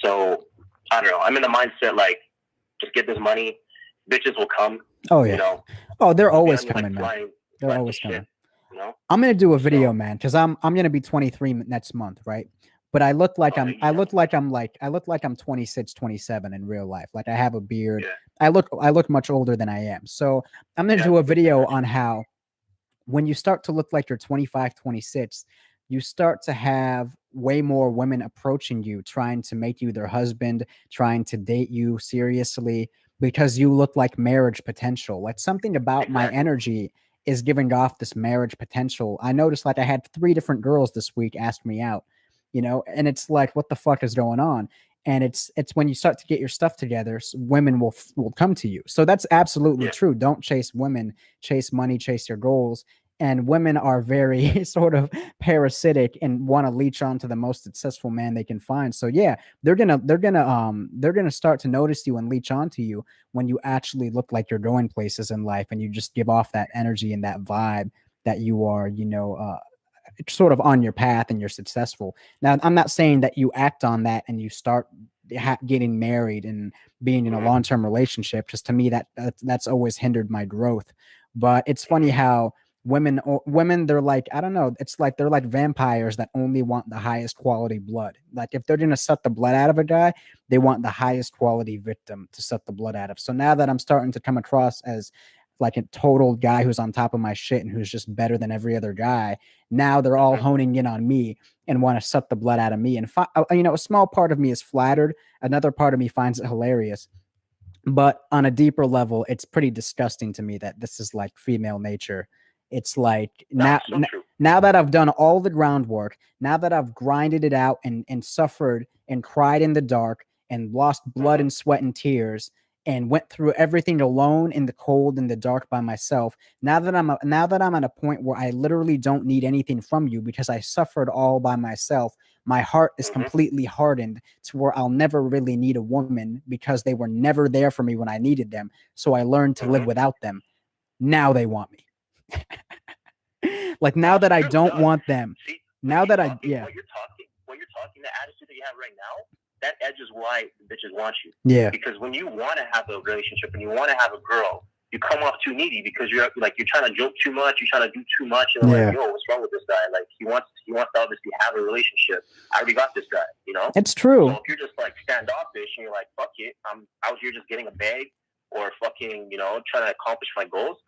So I don't know. I'm in the mindset like just get this money, bitches will come. Oh yeah. You know? Oh, they're always coming, man. They're always coming. You know? I'm gonna do a video, man, because I'm gonna be 23 next month, right? But I look like I look like I'm 26, 27 in real life. Like I have a beard. I look much older than I am. So I'm going to do a video on how when you start to look like you're 25, 26, you start to have way more women approaching you, trying to make you their husband, trying to date you seriously because you look like marriage potential. Like something about my energy is giving off this marriage potential. I noticed like I had 3 different girls this week ask me out. You know, and it's like, what the fuck is going on? And it's when you start to get your stuff together, women will come to you. So that's absolutely true. Don't chase women, chase money, chase your goals. And women are very sort of parasitic and want to leech on to the most successful man they can find. So yeah, they're gonna start to notice you and leech onto you when you actually look like you're going places in life and you just give off that energy and that vibe that you are, you know, sort of on your path and you're successful. Now, I'm not saying that you act on that and you start getting married and being in a long-term relationship, because to me that's always hindered my growth. But it's funny how women, they're like, I don't know, it's like they're like vampires that only want the highest quality blood. Like if they're going to suck the blood out of a guy, they want the highest quality victim to suck the blood out of. So now that I'm starting to come across as like a total guy who's on top of my shit and who's just better than every other guy, now they're all honing in on me and want to suck the blood out of me. And you know, a small part of me is flattered. Another part of me finds it hilarious. But on a deeper level, it's pretty disgusting to me that this is like female nature. It's like now that I've done all the groundwork, now that I've grinded it out and suffered and cried in the dark and lost blood and sweat and tears, and went through everything alone in the cold and the dark by myself. Now that I'm at a point where I literally don't need anything from you because I suffered all by myself, my heart is completely hardened to where I'll never really need a woman because they were never there for me when I needed them. So I learned to live without them. Now they want me. Like now that I don't want them. Now that what you're talking, the attitude that you have right now, that edge is why bitches want you. Yeah. Because when you want to have a relationship and you want to have a girl, you come off too needy because you're trying to joke too much, you're trying to do too much, and like, yo, what's wrong with this guy? Like, he wants to obviously have a relationship. I already got this guy, you know? It's true. So if you're just like standoffish and you're like, fuck it, I'm out here just getting a bag or fucking, you know, trying to accomplish my goals,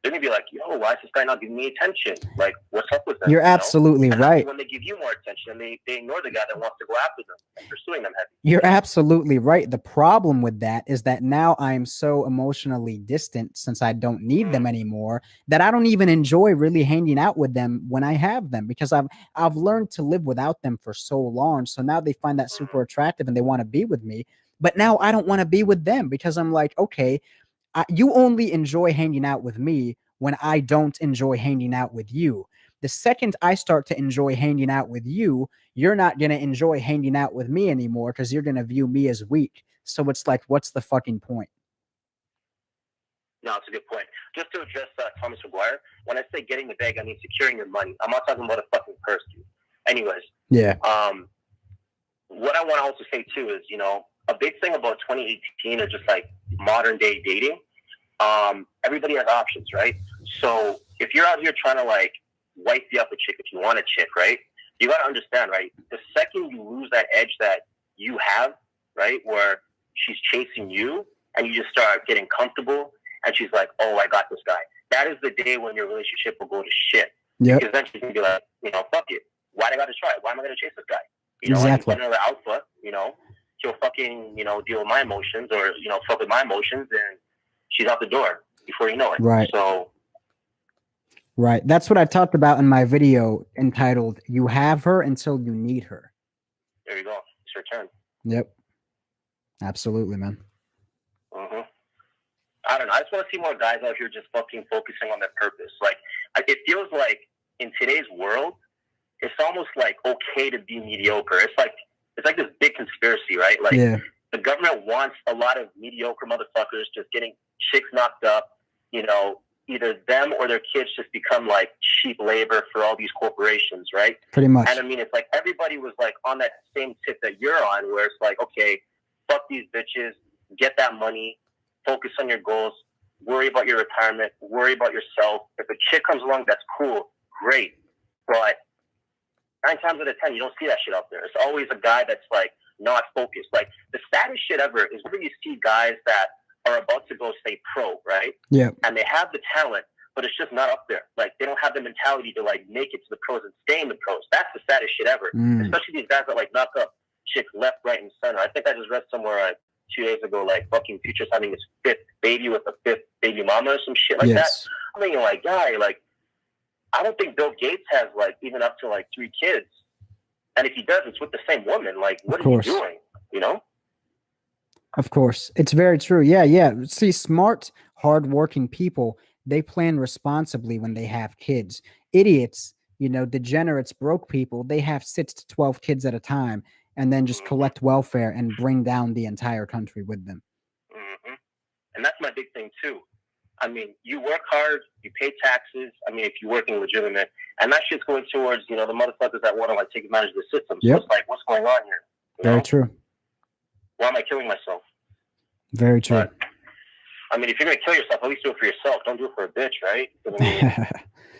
they're gonna be like, yo, why is this guy not giving me attention? Like, what's up with them? You're absolutely right. When they give you more attention, they ignore the guy that wants to go after them and pursuing them heavy. You're absolutely right. The problem with that is that now I am so emotionally distant since I don't need them anymore that I don't even enjoy really hanging out with them when I have them, because I've learned to live without them for so long. So now they find that super attractive and they want to be with me. But now I don't want to be with them because I'm like, okay, you only enjoy hanging out with me when I don't enjoy hanging out with you. The second I start to enjoy hanging out with you, you're not going to enjoy hanging out with me anymore because you're going to view me as weak. So it's like, what's the fucking point? No, it's a good point. Just to address Thomas McGuire, when I say getting the bag, I mean securing your money. I'm not talking about a fucking purse, dude. Anyways. Yeah. What I want to also say, too, is, you know, a big thing about 2018 is just like modern day dating. Everybody has options, right? So if you're out here trying to like wipe you up a chick, if you want a chick, right? You got to understand, right? The second you lose that edge that you have, right, where she's chasing you and you just start getting comfortable and she's like, oh, I got this guy. That is the day when your relationship will go to shit. Yeah. Because then she's going to be like, you know, fuck it. Why do I got to try it? Why am I going to chase this guy? You know, exactly. Like, another alpha, you know, she'll fucking, you know, deal with my emotions or, you know, fuck with my emotions and she's out the door before you know it. Right. So. Right. That's what I talked about in my video entitled, You Have Her Until You Need Her. There you go. It's your turn. Yep. Absolutely, man. Mm-hmm. I don't know. I just want to see more guys out here just fucking focusing on their purpose. Like, it feels like in today's world, it's almost like okay to be mediocre. It's like this big conspiracy, right? Like, the government wants a lot of mediocre motherfuckers just getting chicks knocked up, you know, either them or their kids just become like cheap labor for all these corporations, right? Pretty much. And I mean, it's like everybody was like on that same tip that you're on, where it's like, okay, fuck these bitches, get that money, focus on your goals, worry about your retirement, worry about yourself. If a chick comes along, that's cool, great. But 9 times out of 10, you don't see that shit out there. It's always a guy that's like not focused. Like, the saddest shit ever is whenever you see guys that are about to go say pro, right? Yeah. And they have the talent, but it's just not up there. Like, they don't have the mentality to like make it to the pros and stay in the pros. That's the saddest shit ever. Especially these guys that like knock up chicks left, right, and center. I think I just read somewhere 2 days ago, like fucking Future's having his 5th baby with a 5th baby mama or some shit like that. I'm thinking, like, guy, like, I don't think Bill Gates has like even up to like 3 kids. And if he does, it's with the same woman. Like, what are you doing? You know? Of course. It's very true. Yeah. See, smart, hardworking people, they plan responsibly when they have kids. Idiots, you know, degenerates, broke people, they have 6 to 12 kids at a time and then just collect welfare and bring down the entire country with them. Mm-hmm. And that's my big thing, too. I mean, you work hard, you pay taxes. I mean, if you're working legitimate, and that shit's going towards, you know, the motherfuckers that want to like take advantage of the system. So it's like, what's going on here? Very true. Why am I killing myself? Very true. But, I mean, if you're going to kill yourself, at least do it for yourself. Don't do it for a bitch, right? I mean,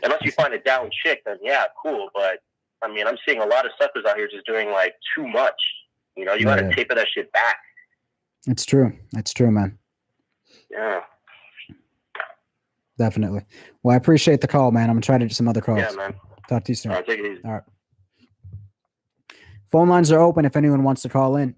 unless you find a down chick, then yeah, cool. But, I mean, I'm seeing a lot of suckers out here just doing, like, too much. You know, you got to taper that shit back. It's true. It's true, man. Yeah. Definitely. Well, I appreciate the call, man. I'm going to try to do some other calls. Yeah, man. Talk to you soon. All right, take it easy. All right. Phone lines are open if anyone wants to call in.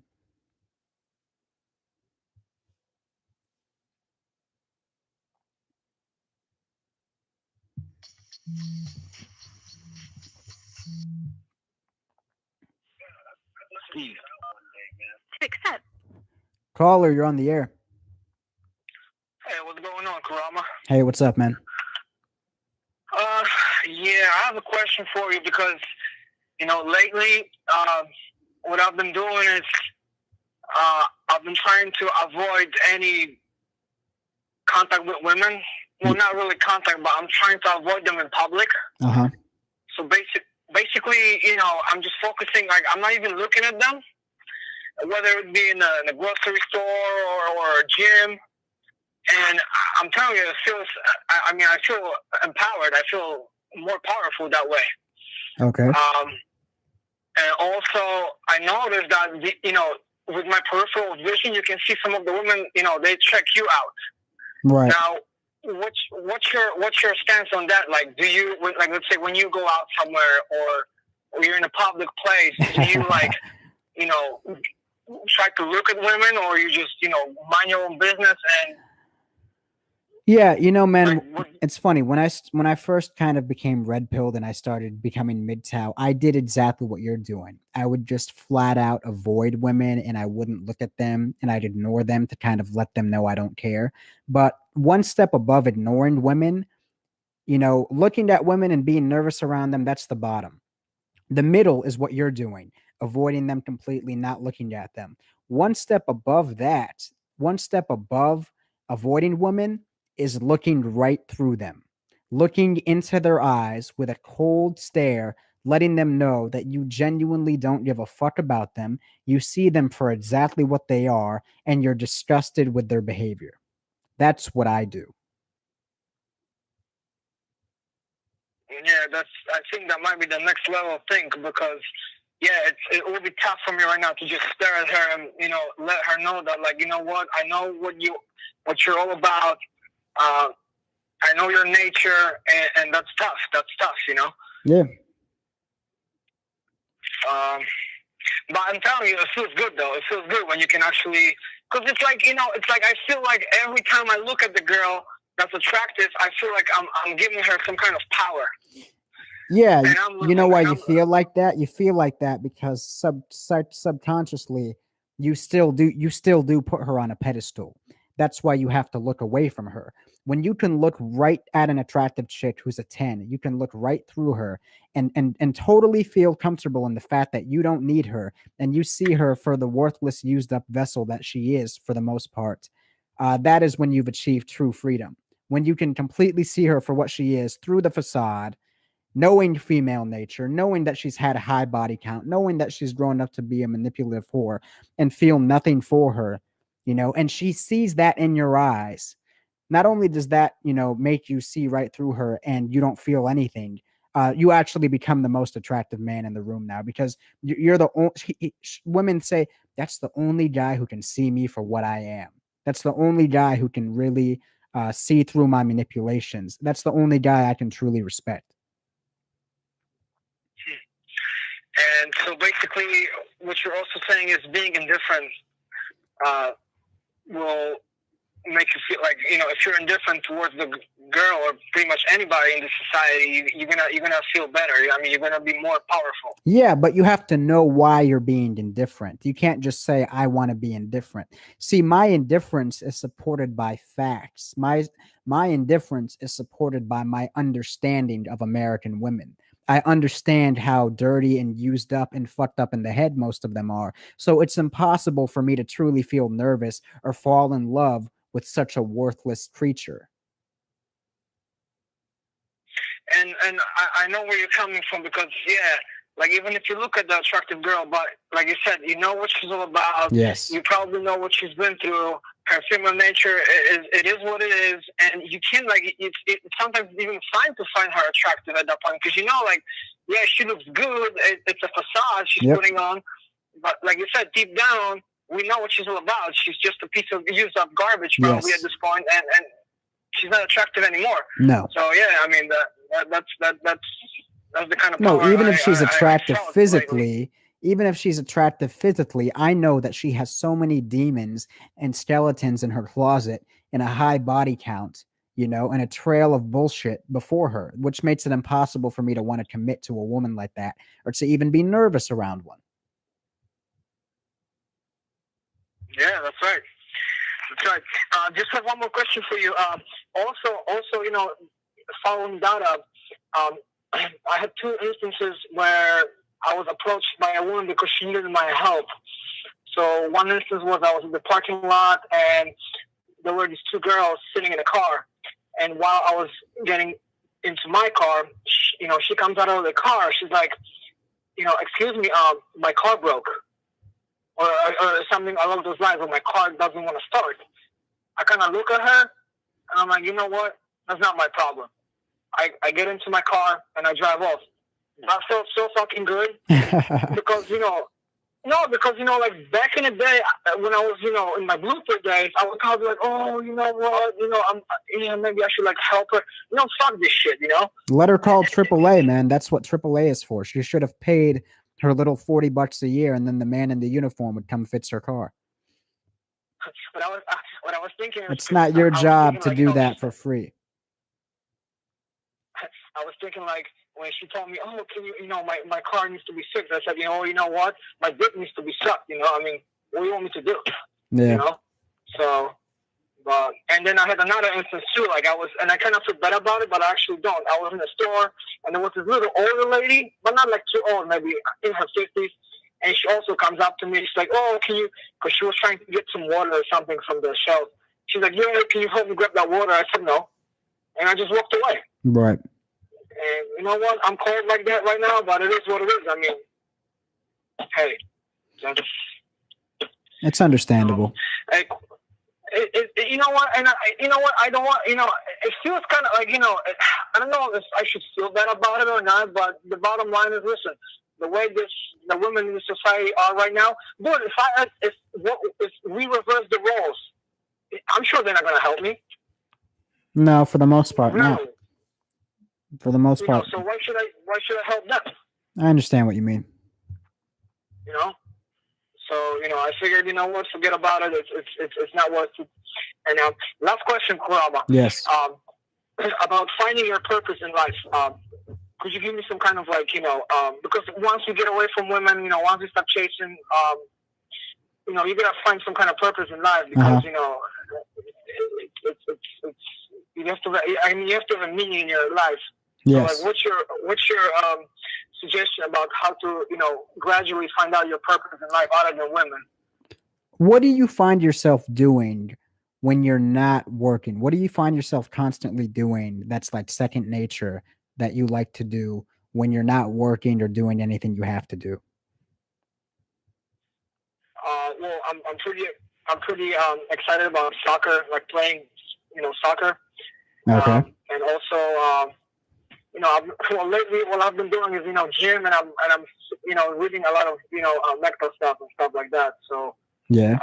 Accept. Caller, you're on the air. Hey, what's going on, Karama? Hey, what's up, man? Yeah, I have a question for you because, you know, lately, what I've been doing is, I've been trying to avoid any contact with women. Well, not really contact, but I'm trying to avoid them in public. Uh-huh. So basically, I'm just focusing. Like, I'm not even looking at them, whether it be in a grocery store or a gym. And I'm telling you, it feels. I feel empowered. I feel more powerful that way. Okay. And also, I noticed that with my peripheral vision, you can see some of the women. They check you out. Right. Now, what's your stance on that? Like, do you let's say when you go out somewhere or you're in a public place, do you try to look at women, or you just mind your own business and? Yeah, man, it's funny. When I first kind of became red-pilled and I started becoming MGTOW, I did exactly what you're doing. I would just flat out avoid women, and I wouldn't look at them, and I'd ignore them to kind of let them know I don't care. But one step above ignoring women, looking at women and being nervous around them, that's the bottom. The middle is what you're doing, avoiding them completely, not looking at them. One step above that, one step above avoiding women is looking right through them, looking into their eyes with a cold stare, letting them know that you genuinely don't give a fuck about them. You see them for exactly what they are, and you're disgusted with their behavior. That's what I do. Yeah, I think that might be the next level thing, because it will be tough for me right now to just stare at her and let her know that, like, you know what, I know what you're all about. I know your nature, and that's tough. That's tough, Yeah. But I'm telling you, it feels good though. It feels good when you can actually, because it's like I feel like every time I look at the girl that's attractive, I feel like I'm giving her some kind of power. Yeah, you know why you feel like that? You feel like that because subconsciously you still do put her on a pedestal. That's why you have to look away from her. When you can look right at an attractive chick who's a 10, you can look right through her and totally feel comfortable in the fact that you don't need her, and you see her for the worthless, used up vessel that she is for the most part. That is when you've achieved true freedom. When you can completely see her for what she is through the facade, knowing female nature, knowing that she's had a high body count, knowing that she's grown up to be a manipulative whore, and feel nothing for her, and she sees that in your eyes. Not only does that, make you see right through her and you don't feel anything, you actually become the most attractive man in the room now, because you're the only, women say, that's the only guy who can see me for what I am. That's the only guy who can really see through my manipulations. That's the only guy I can truly respect. And so basically, what you're also saying is being indifferent will make you feel like, if you're indifferent towards the girl or pretty much anybody in the society, you're gonna feel better. I mean, you're gonna be more powerful. Yeah, but you have to know why you're being indifferent. You can't just say, I want to be indifferent. See, my indifference is supported by facts. My indifference is supported by my understanding of American women. I understand how dirty and used up and fucked up in the head most of them are. So it's impossible for me to truly feel nervous or fall in love with such a worthless creature. And I know where you're coming from, because like, even if you look at the attractive girl, but like you said, you know what she's all about. Yes. You probably know what she's been through. Her female nature it is what it is, and you can, like, it's sometimes even fine to find her attractive at that point, because she looks good. It's a facade she's putting on, but like you said, deep down we know what she's all about. She's just a piece of used up garbage probably at this point, and she's not attractive anymore. No. So I mean that's the kind of no. Even if she's attractive physically. Even if she's attractive physically, I know that she has so many demons and skeletons in her closet and a high body count, and a trail of bullshit before her, which makes it impossible for me to want to commit to a woman like that, or to even be nervous around one. Yeah, that's right. That's right. Just have one more question for you. Also, following that up, I had two instances where I was approached by a woman because she needed my help. So one instance was I was in the parking lot, and there were these two girls sitting in a car. And while I was getting into my car, she comes out of the car. She's like, excuse me, my car broke, or something along those lines, or my car doesn't want to start. I kind of look at her, and I'm like, you know what? That's not my problem. I get into my car and I drive off. I felt so fucking good because like back in the day when I was in my blooper days, I would kind of be like, oh, you know what, maybe I should like help her. Fuck this shit, Let her call AAA, man. That's what AAA is for. She should have paid her little $40 a year, and then the man in the uniform would come fix her car. What I was thinking. It's not your job to do that for free. I was thinking like when she told me, oh, can you, my car needs to be fixed. I said, you know what? My dick needs to be sucked. I mean, what do you want me to do? Yeah. So, and then I had another instance too. Like and I kind of feel bad about it, but I actually don't. I was in the store, and there was this little older lady, but not like too old, maybe in her 50s. And she also comes up to me. She's like, oh, can you, because she was trying to get some water or something from the shelf. She's like, yeah, can you help me grab that water? I said, no. And I just walked away. Right. And you know what? I'm cold like that right now, but it is what it is. I mean, hey. It's understandable. You know what? And I don't want, it feels kind of like, I don't know if I should feel bad about it or not, but the bottom line is, listen, the way the women in the society are right now, dude, if we reverse the roles, I'm sure they're not going to help me. No, for the most part, no. For the most part. So why should I help them? I understand what you mean. So I figured, what, forget about it. It's not worth it. And last question, Kurama. Yes. About finding your purpose in life. Could you give me some kind of like, because once you get away from women, once you stop chasing, you gotta find some kind of purpose in life because you have to have a meaning in your life. Yes. So, like, what's your suggestion about how to gradually find out your purpose in life other than women? What do you find yourself doing when you're not working? What do you find yourself constantly doing that's like second nature that you like to do when you're not working or doing anything you have to do? Well, I'm pretty excited about soccer, like playing, soccer. Okay. And also, lately what I've been doing is, gym, and I'm reading a lot of, medical stuff and stuff like that. So yeah.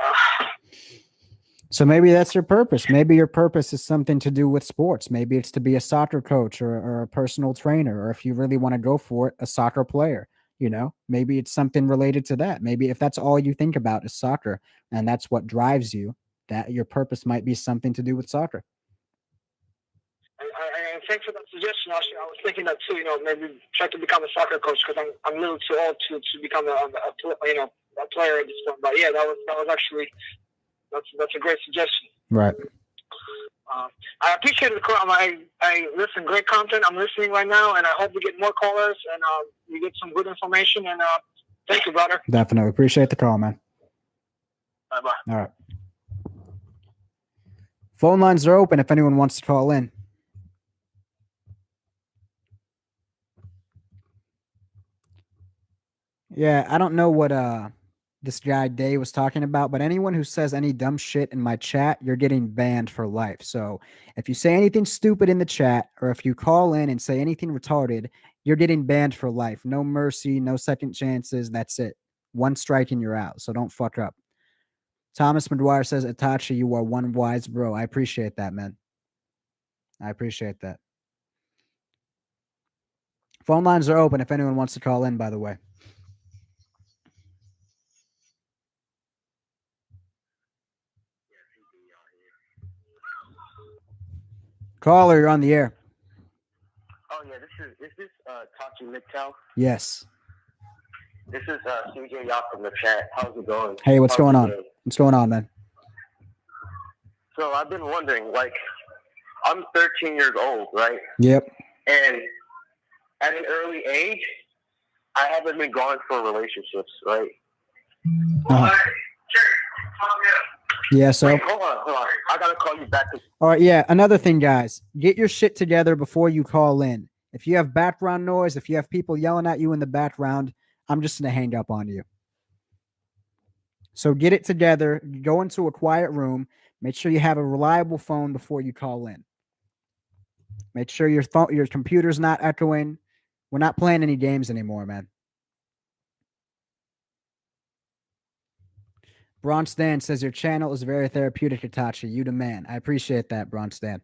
So maybe that's your purpose. Maybe your purpose is something to do with sports. Maybe it's to be a soccer coach or a personal trainer, or if you really want to go for it, a soccer player. Maybe it's something related to that. Maybe if that's all you think about is soccer and that's what drives you, that your purpose might be something to do with soccer. And thanks for that suggestion. Actually, I was thinking that too. Maybe try to become a soccer coach because I'm a little too old to become a player at this point. But yeah, that was actually. That's a great suggestion. Right. I appreciate the call. I listen, great content. I'm listening right now, and I hope we get more callers and we get some good information. And thank you, brother. Definitely appreciate the call, man. Bye-bye. All right. Phone lines are open if anyone wants to call in. Yeah, I don't know what this guy Day was talking about, but anyone who says any dumb shit in my chat, you're getting banned for life. So if you say anything stupid in the chat, or if you call in and say anything retarded, you're getting banned for life. No mercy, no second chances. That's it. One strike and you're out. So don't fuck up. Thomas McGuire says, Itachi, you are one wise bro. I appreciate that, man. I appreciate that. Phone lines are open if anyone wants to call in, by the way. Caller, you're on the air. Oh yeah, is this Tachi Midtown? Yes. This is CJ Yacht from the chat. How's it going? Hey, what's going on? What's going on, man? So I've been wondering, like, I'm 13 years old, right? Yep. And at an early age, I haven't been going for relationships, right? Yeah, so. Wait, hold on. I gotta call you back. All right, yeah. Another thing, guys, get your shit together before you call in. If you have background noise, if you have people yelling at you in the background, I'm just going to hang up on you. So get it together. Go into a quiet room. Make sure you have a reliable phone before you call in. Make sure your computer's not echoing. We're not playing any games anymore, man. Bronstan says your channel is very therapeutic, Itachi. You the man. I appreciate that, Bronstan.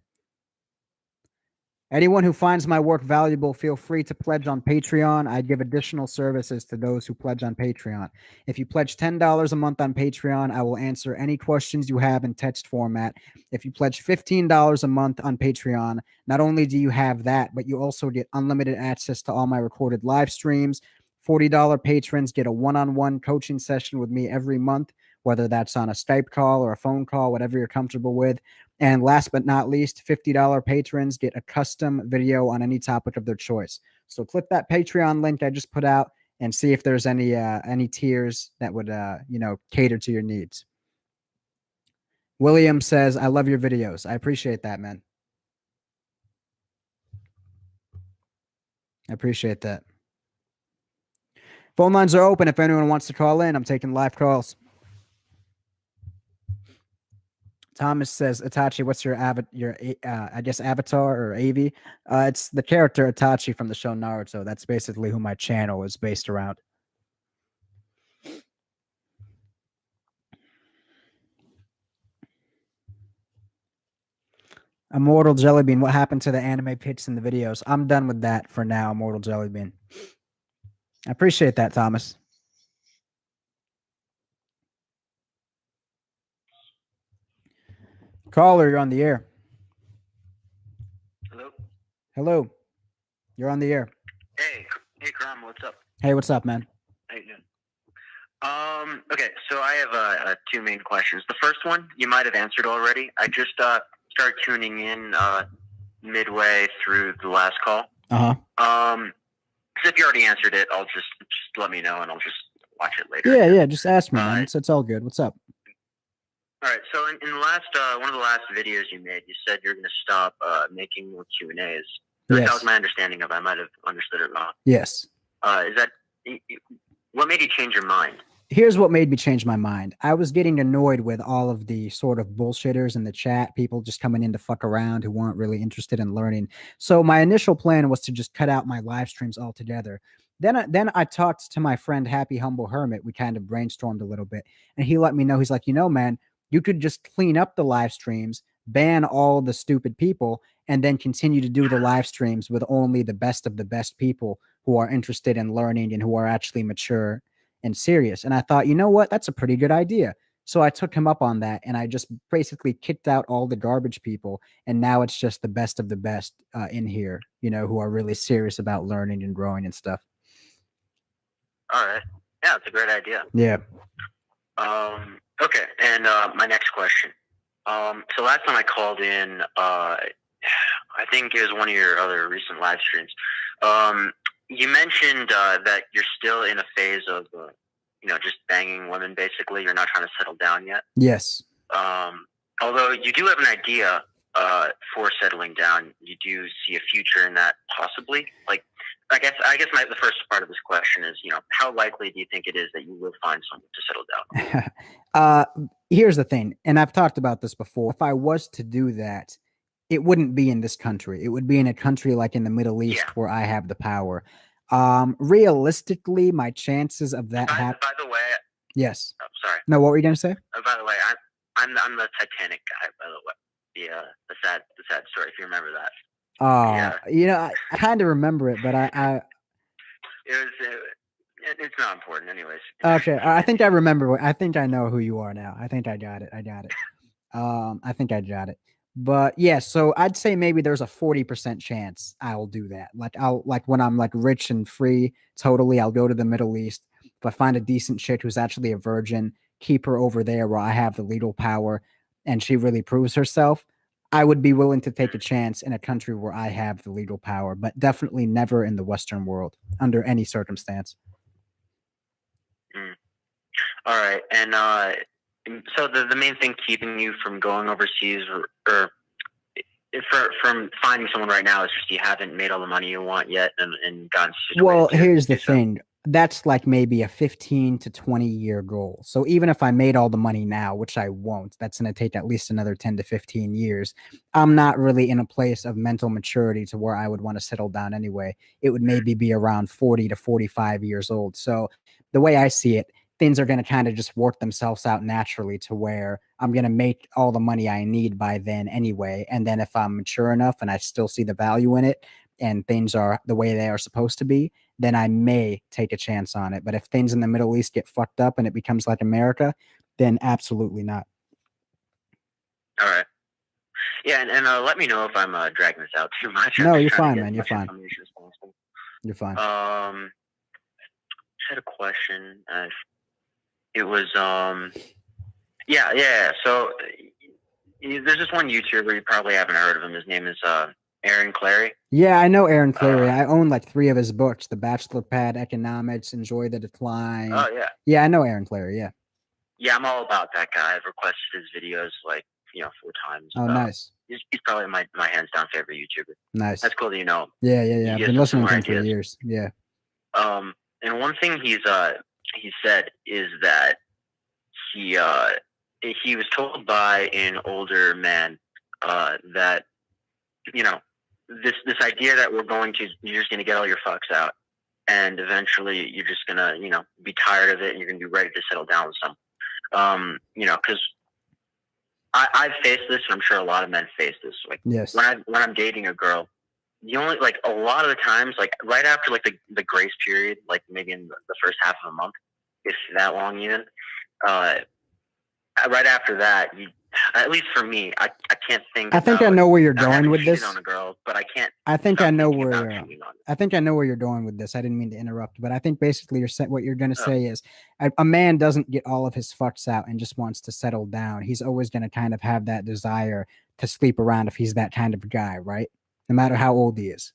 Anyone who finds my work valuable, feel free to pledge on Patreon. I give additional services to those who pledge on Patreon. If you pledge $10 a month on Patreon, I will answer any questions you have in text format. If you pledge $15 a month on Patreon, not only do you have that, but you also get unlimited access to all my recorded live streams. $40 patrons get a one-on-one coaching session with me every month, whether that's on a Skype call or a phone call, whatever you're comfortable with. And last but not least, $50 patrons get a custom video on any topic of their choice. So click that Patreon link I just put out and see if there's any tiers that would cater to your needs. William says, I love your videos. I appreciate that, man. I appreciate that. Phone lines are open if anyone wants to call in. I'm taking live calls. Thomas says, Itachi, what's your I guess avatar or AV? It's the character Itachi from the show Naruto. That's basically who my channel is based around. Immortal Jellybean, what happened to the anime pics in the videos? I'm done with that for now, Immortal Jellybean. I appreciate that, Thomas. Caller, you're on the air. Hello? Hello. You're on the air. Hey, Kram, what's up? Hey, what's up, man? How you doing? Okay, so I have two main questions. The first one, you might have answered already. I just started tuning in midway through the last call. Uh-huh. So if you already answered it, I'll just let me know and I'll just watch it later. Yeah, just ask me, man. It's all good. What's up? All right, so in the last one of the last videos you made, you said you're going to stop making more Q&As. Yes. That was my understanding of it. I might have understood it wrong. Yes. Is that what made you change your mind? Here's what made me change my mind. I was getting annoyed with all of the sort of bullshitters in the chat, people just coming in to fuck around who weren't really interested in learning. So my initial plan was to just cut out my live streams altogether. Then I talked to my friend Happy Humble Hermit. We kind of brainstormed a little bit, and he let me know, he's like, man, you could just clean up the live streams, ban all the stupid people, and then continue to do the live streams with only the best of the best people who are interested in learning and who are actually mature and serious. And I thought, you know what? That's a pretty good idea. So I took him up on that, and I just basically kicked out all the garbage people. And now it's just the best of the best in here, who are really serious about learning and growing and stuff. All right. Yeah, it's a great idea. Yeah. Okay. And my next question. So last time I called in, I think it was one of your other recent live streams. You mentioned that you're still in a phase of, just banging women, basically. You're not trying to settle down yet. Yes. Although you do have an idea for settling down. You do see a future in that, possibly. Like, I guess the first part of this question is, how likely do you think it is that you will find someone to settle down? Here's the thing, and I've talked about this before. If I was to do that, it wouldn't be in this country. It would be in a country like in the Middle East where I have the power. Realistically, my chances of that happening. By the way. Yes. Oh, sorry. No, what were you gonna say? By the way, I'm the Titanic guy. By the way, the sad story. If you remember that. I kind of remember it, but it's not important, anyways. Okay, I think I remember. I think I know who you are now. I think I got it. I think I got it. But yeah, so I'd say maybe there's a 40% chance I'll do that. Like when I'm like rich and free, totally, I'll go to the Middle East. If I find a decent chick who's actually a virgin, keep her over there where I have the legal power, and she really proves herself, I would be willing to take a chance in a country where I have the legal power, but definitely never in the Western world under any circumstance. All right. And so the main thing keeping you from going overseas or from finding someone right now, it's just you haven't made all the money you want yet and gotten situated. Well, here's the thing. That's like maybe a 15 to 20 year goal. So even if I made all the money now, which I won't, that's going to take at least another 10 to 15 years. I'm not really in a place of mental maturity to where I would want to settle down anyway. It would maybe be around 40 to 45 years old. So the way I see it, things are going to kind of just work themselves out naturally to where I'm going to make all the money I need by then anyway. And then if I'm mature enough and I still see the value in it and things are the way they are supposed to be, then I may take a chance on it. But if things in the Middle East get fucked up and it becomes like America, then absolutely not. All right. Yeah, and let me know if I'm dragging this out too much. No, you're fine, man. You're fine. You're fine. I had a question. It was yeah. So there's this one YouTuber, you probably haven't heard of him. His name is Aaron Clary. Yeah, I know Aaron Clary. I own like 3 of his books: The Bachelor Pad, Economics, Enjoy the Decline. Oh yeah. Yeah, I know Aaron Clary. Yeah. Yeah, I'm all about that guy. I've requested his videos like 4 times. Oh, nice. He's probably my hands down favorite YouTuber. Nice. That's cool that you know him. Yeah. I've been listening to him for years. Yeah. And one thing he said is that he was told by an older man that this idea that you're just gonna get all your fucks out, and eventually you're just gonna be tired of it and you're gonna be ready to settle down with some, because I've faced this, and I'm sure a lot of men face this. Like, yes. when I'm dating a girl, the only a lot of the times, like right after the grace period, like maybe in the first half of a month, if that long even, right after that, at least for me, I can't think. I think I know where you're going with this. On a girl, but I can't. I think I know where. I think I know where you're going with this. I didn't mean to interrupt, but I think basically what you're going to say is a man doesn't get all of his fucks out and just wants to settle down. He's always going to kind of have that desire to sleep around if he's that kind of guy, right? No matter how old he is.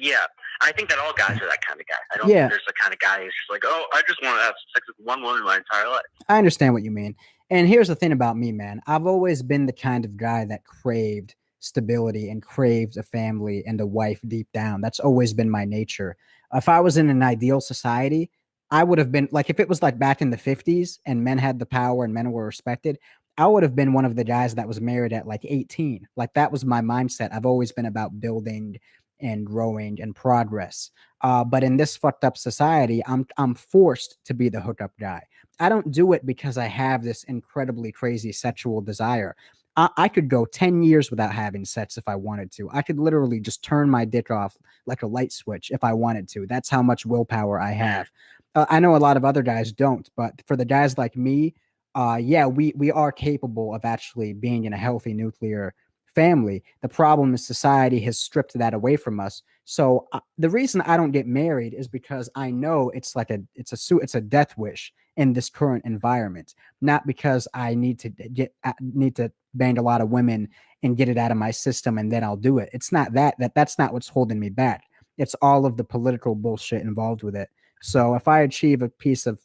Yeah, I think that all guys are that kind of guy. I don't think there's the kind of guy who's just like, oh, I just want to have sex with one woman my entire life. I understand what you mean. And here's the thing about me, man. I've always been the kind of guy that craved stability and craved a family and a wife deep down. That's always been my nature. If I was in an ideal society, I would have been like, if it was like back in the 50s and men had the power and men were respected, I would have been one of the guys that was married at like 18. Like that was my mindset. I've always been about building and growing and progress. But in this fucked up society, I'm forced to be the hookup guy. I don't do it because I have this incredibly crazy sexual desire. I could go 10 years without having sex if I wanted to. I could literally just turn my dick off like a light switch if I wanted to. That's how much willpower I have. I know a lot of other guys don't, but for the guys like me, we are capable of actually being in a healthy nuclear family. The problem is society has stripped that away from us. So the reason I don't get married is because I know it's a death wish in this current environment, not because I need to bang a lot of women and get it out of my system and then I'll do it. It's not that's not what's holding me back. It's all of the political bullshit involved with it. So if I achieve a place of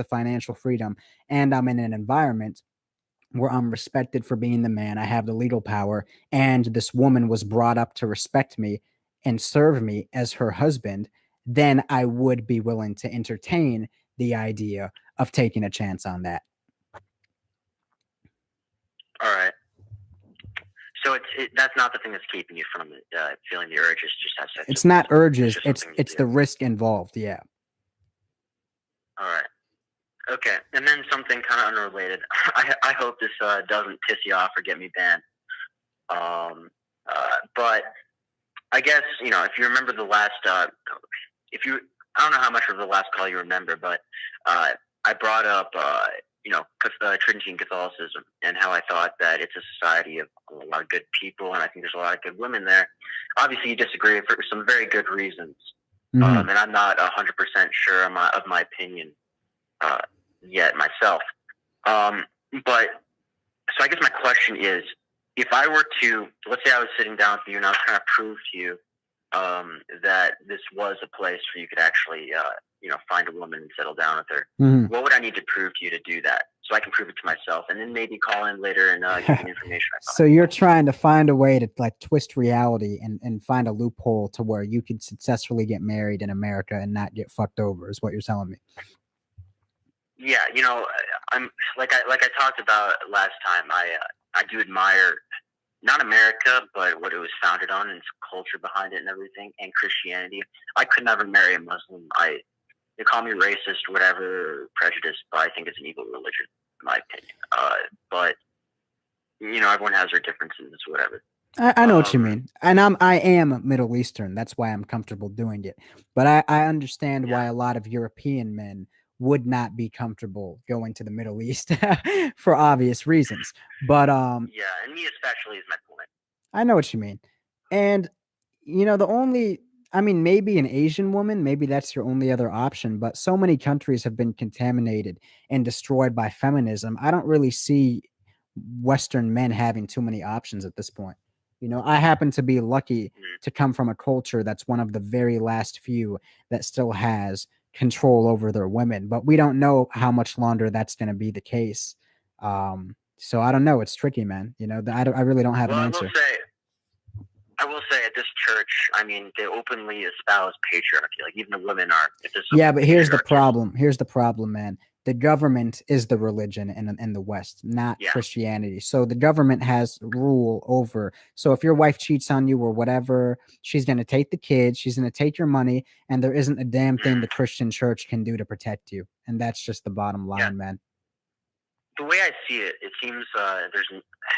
financial freedom and I'm in an environment where I'm respected for being the man, I have the legal power, and this woman was brought up to respect me and serve me as her husband, then I would be willing to entertain the idea of taking a chance on that. All right. So that's not the thing that's keeping you from feeling the urges to just have sex. It's not urges. It's the risk involved. Yeah. All right. Okay, and then something kind of unrelated. I hope this doesn't piss you off or get me banned. But I guess if you remember the last, I don't know how much of the last call you remember, but I brought up Trinity Catholicism and how I thought that it's a society of a lot of good people, and I think there's a lot of good women there. Obviously, you disagree for some very good reasons, and I'm not 100% sure of my opinion yet myself. But so I guess my question is, if I were to, let's say I was sitting down with you and I was trying to prove to you that this was a place where you could actually, find a woman and settle down with her, what would I need to prove to you to do that? so I can prove it to myself, and then maybe call in later and give me information. So you're trying to find a way to like twist reality and find a loophole to where you could successfully get married in America and not get fucked over, is what you're telling me. Yeah, you know, I'm like I talked about last time. I do admire not America, but what it was founded on and its culture behind it and everything, and Christianity. I could never marry a Muslim. They call me racist, whatever, prejudiced, but I think it's an evil religion, in my opinion. But you know, everyone has their differences, whatever. I know what you mean, and I am Middle Eastern. That's why I'm comfortable doing it. But I understand why a lot of European men would not be comfortable going to the Middle East for obvious reasons. But yeah, and me especially is my point. I know what you mean, and you know maybe an Asian woman, maybe that's your only other option. But so many countries have been contaminated and destroyed by feminism. I don't really see Western men having too many options at this point. You know, I happen to be lucky to come from a culture that's one of the very last few that still has control over their women, but we don't know how much longer that's going to be the case. So I don't know. It's tricky, man. You know, I really don't have an answer. I will say at this church, I mean, they openly espouse patriarchy. Like even the women are. Yeah, but here's the problem. Here's the problem, man. The government is the religion in the West, not Christianity. So the government has rule over. So if your wife cheats on you or whatever, she's going to take the kids, she's going to take your money, and there isn't a damn thing the Christian church can do to protect you. And that's just the bottom line, man. The way I see it, it seems there's,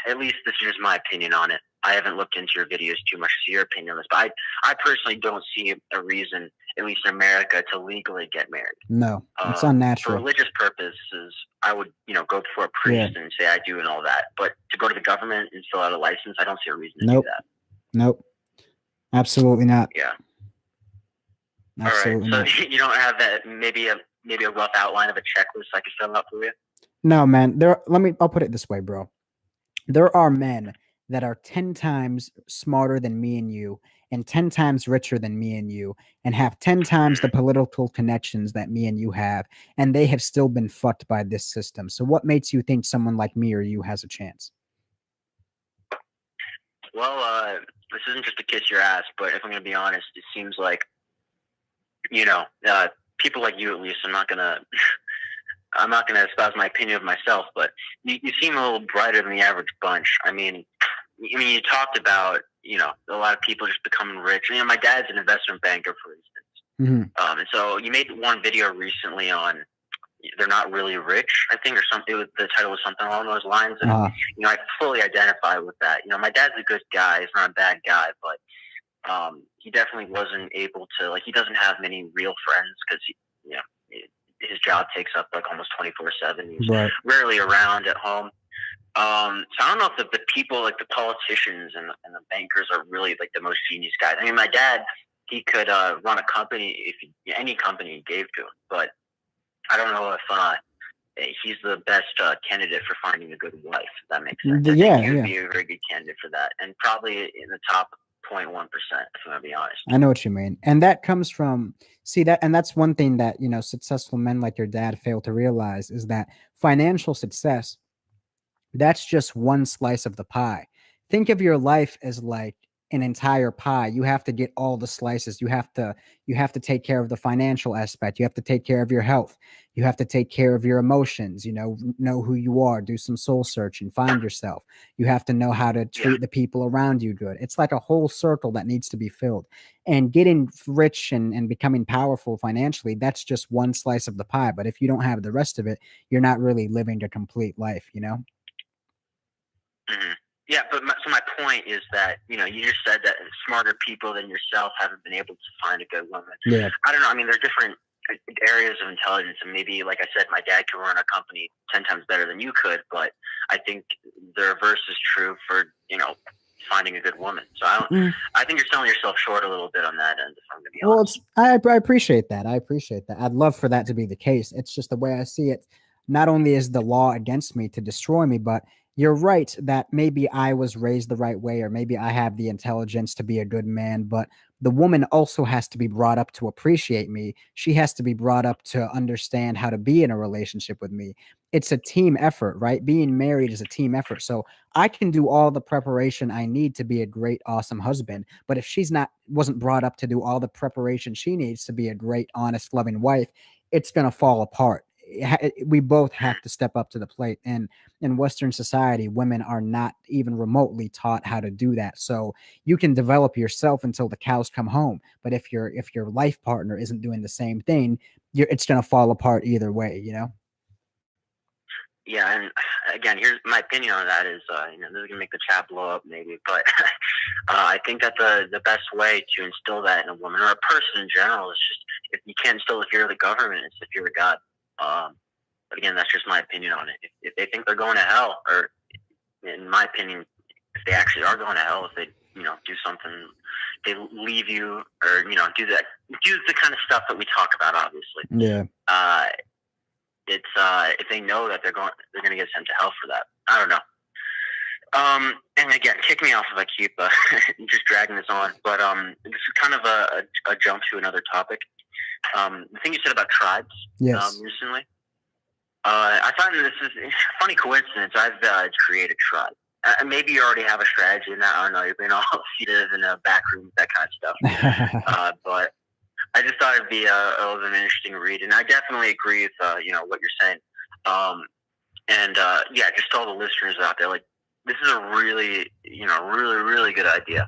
at least this is just my opinion on it. I haven't looked into your videos too much to see your opinion on this, but I personally don't see a reason, at least in America, to legally get married. No, it's unnatural. For religious purposes, I would, go before a priest and say I do and all that. But to go to the government and fill out a license, I don't see a reason to do that. Nope. Absolutely not. Yeah. Absolutely all right. So you don't have that maybe a rough outline of a checklist I could fill out for you? No, man. I'll put it this way, bro. There are men that are 10 times smarter than me and you, and 10 times richer than me and you, and have 10 times the political connections that me and you have, and they have still been fucked by this system. So what makes you think someone like me or you has a chance? Well, this isn't just to kiss your ass, but if I'm going to be honest, it seems like, people like you, at least, I'm not going to espouse my opinion of myself, but you seem a little brighter than the average bunch. I mean, you talked about, a lot of people just becoming rich. My dad's an investment banker, for instance. Mm-hmm. And so you made one video recently on they're not really rich, I think, or something. The title was something along those lines. And, I fully identify with that. My dad's a good guy. He's not a bad guy, but he definitely wasn't able to, he doesn't have many real friends because, his job takes up almost 24/7. He's rarely around at home. So I don't know if the people, the politicians and the bankers are really the most genius guys. I mean, my dad, he could run a company if any company he gave to him, but I don't know if he's the best candidate for finding a good wife, if that makes sense. I think he would be a very good candidate for that, and probably in the top 0.1%, if I'm gonna be honest. I know what you mean. And that comes from that's one thing that, successful men like your dad fail to realize, is that financial success, that's just one slice of the pie. Think of your life as an entire pie. You have to get all the slices. You have to take care of the financial aspect. You have to take care of your health. You have to take care of your emotions, know who you are, do some soul searching, find yourself. You have to know how to treat the people around you good. It's like a whole circle that needs to be filled. And getting rich and becoming powerful financially, that's just one slice of the pie. But if you don't have the rest of it, you're not really living a complete life, Mm-hmm. Yeah, but my point is that, you just said that smarter people than yourself haven't been able to find a good woman. Yeah. I don't know. I mean, there's different areas of intelligence, and maybe, like I said, my dad could run a company 10 times better than you could, but I think the reverse is true for, finding a good woman. So I think you're selling yourself short a little bit on that end, if I'm going to be honest. I appreciate that. I'd love for that to be the case. It's just the way I see it. Not only is the law against me to destroy me, but you're right that maybe I was raised the right way, or maybe I have the intelligence to be a good man, but the woman also has to be brought up to appreciate me. She has to be brought up to understand how to be in a relationship with me. It's a team effort, right? Being married is a team effort. So I can do all the preparation I need to be a great, awesome husband. But if she's wasn't brought up to do all the preparation she needs to be a great, honest, loving wife, it's going to fall apart. We both have to step up to the plate. And in Western society, women are not even remotely taught how to do that. So you can develop yourself until the cows come home. But if your life partner isn't doing the same thing, it's going to fall apart either way, you know? Yeah, and again, here's my opinion on that is, this is gonna make the chat blow up, maybe, but I think that the best way to instill that in a woman or a person in general is just, if you can't instill the fear of the government, it's the fear of God. But again, that's just my opinion on it. If they think they're going to hell, or in my opinion, if they actually are going to hell, if they do something, they leave you, or do the kind of stuff that we talk about, obviously. Yeah. It's if they know that they're going to get sent to hell for that. I don't know. And again, kick me off if I keep just dragging this on. But this is kind of a jump to another topic. The thing you said about tribes, yes, recently. I find that this is a funny coincidence. I've created a tribe. Maybe you already have a strategy in that. I don't know. You've been all seated in a back room, that kind of stuff. But I just thought it'd be an interesting read, and I definitely agree with what you're saying. Yeah, just to all the listeners out there, like, this is a really, really good idea.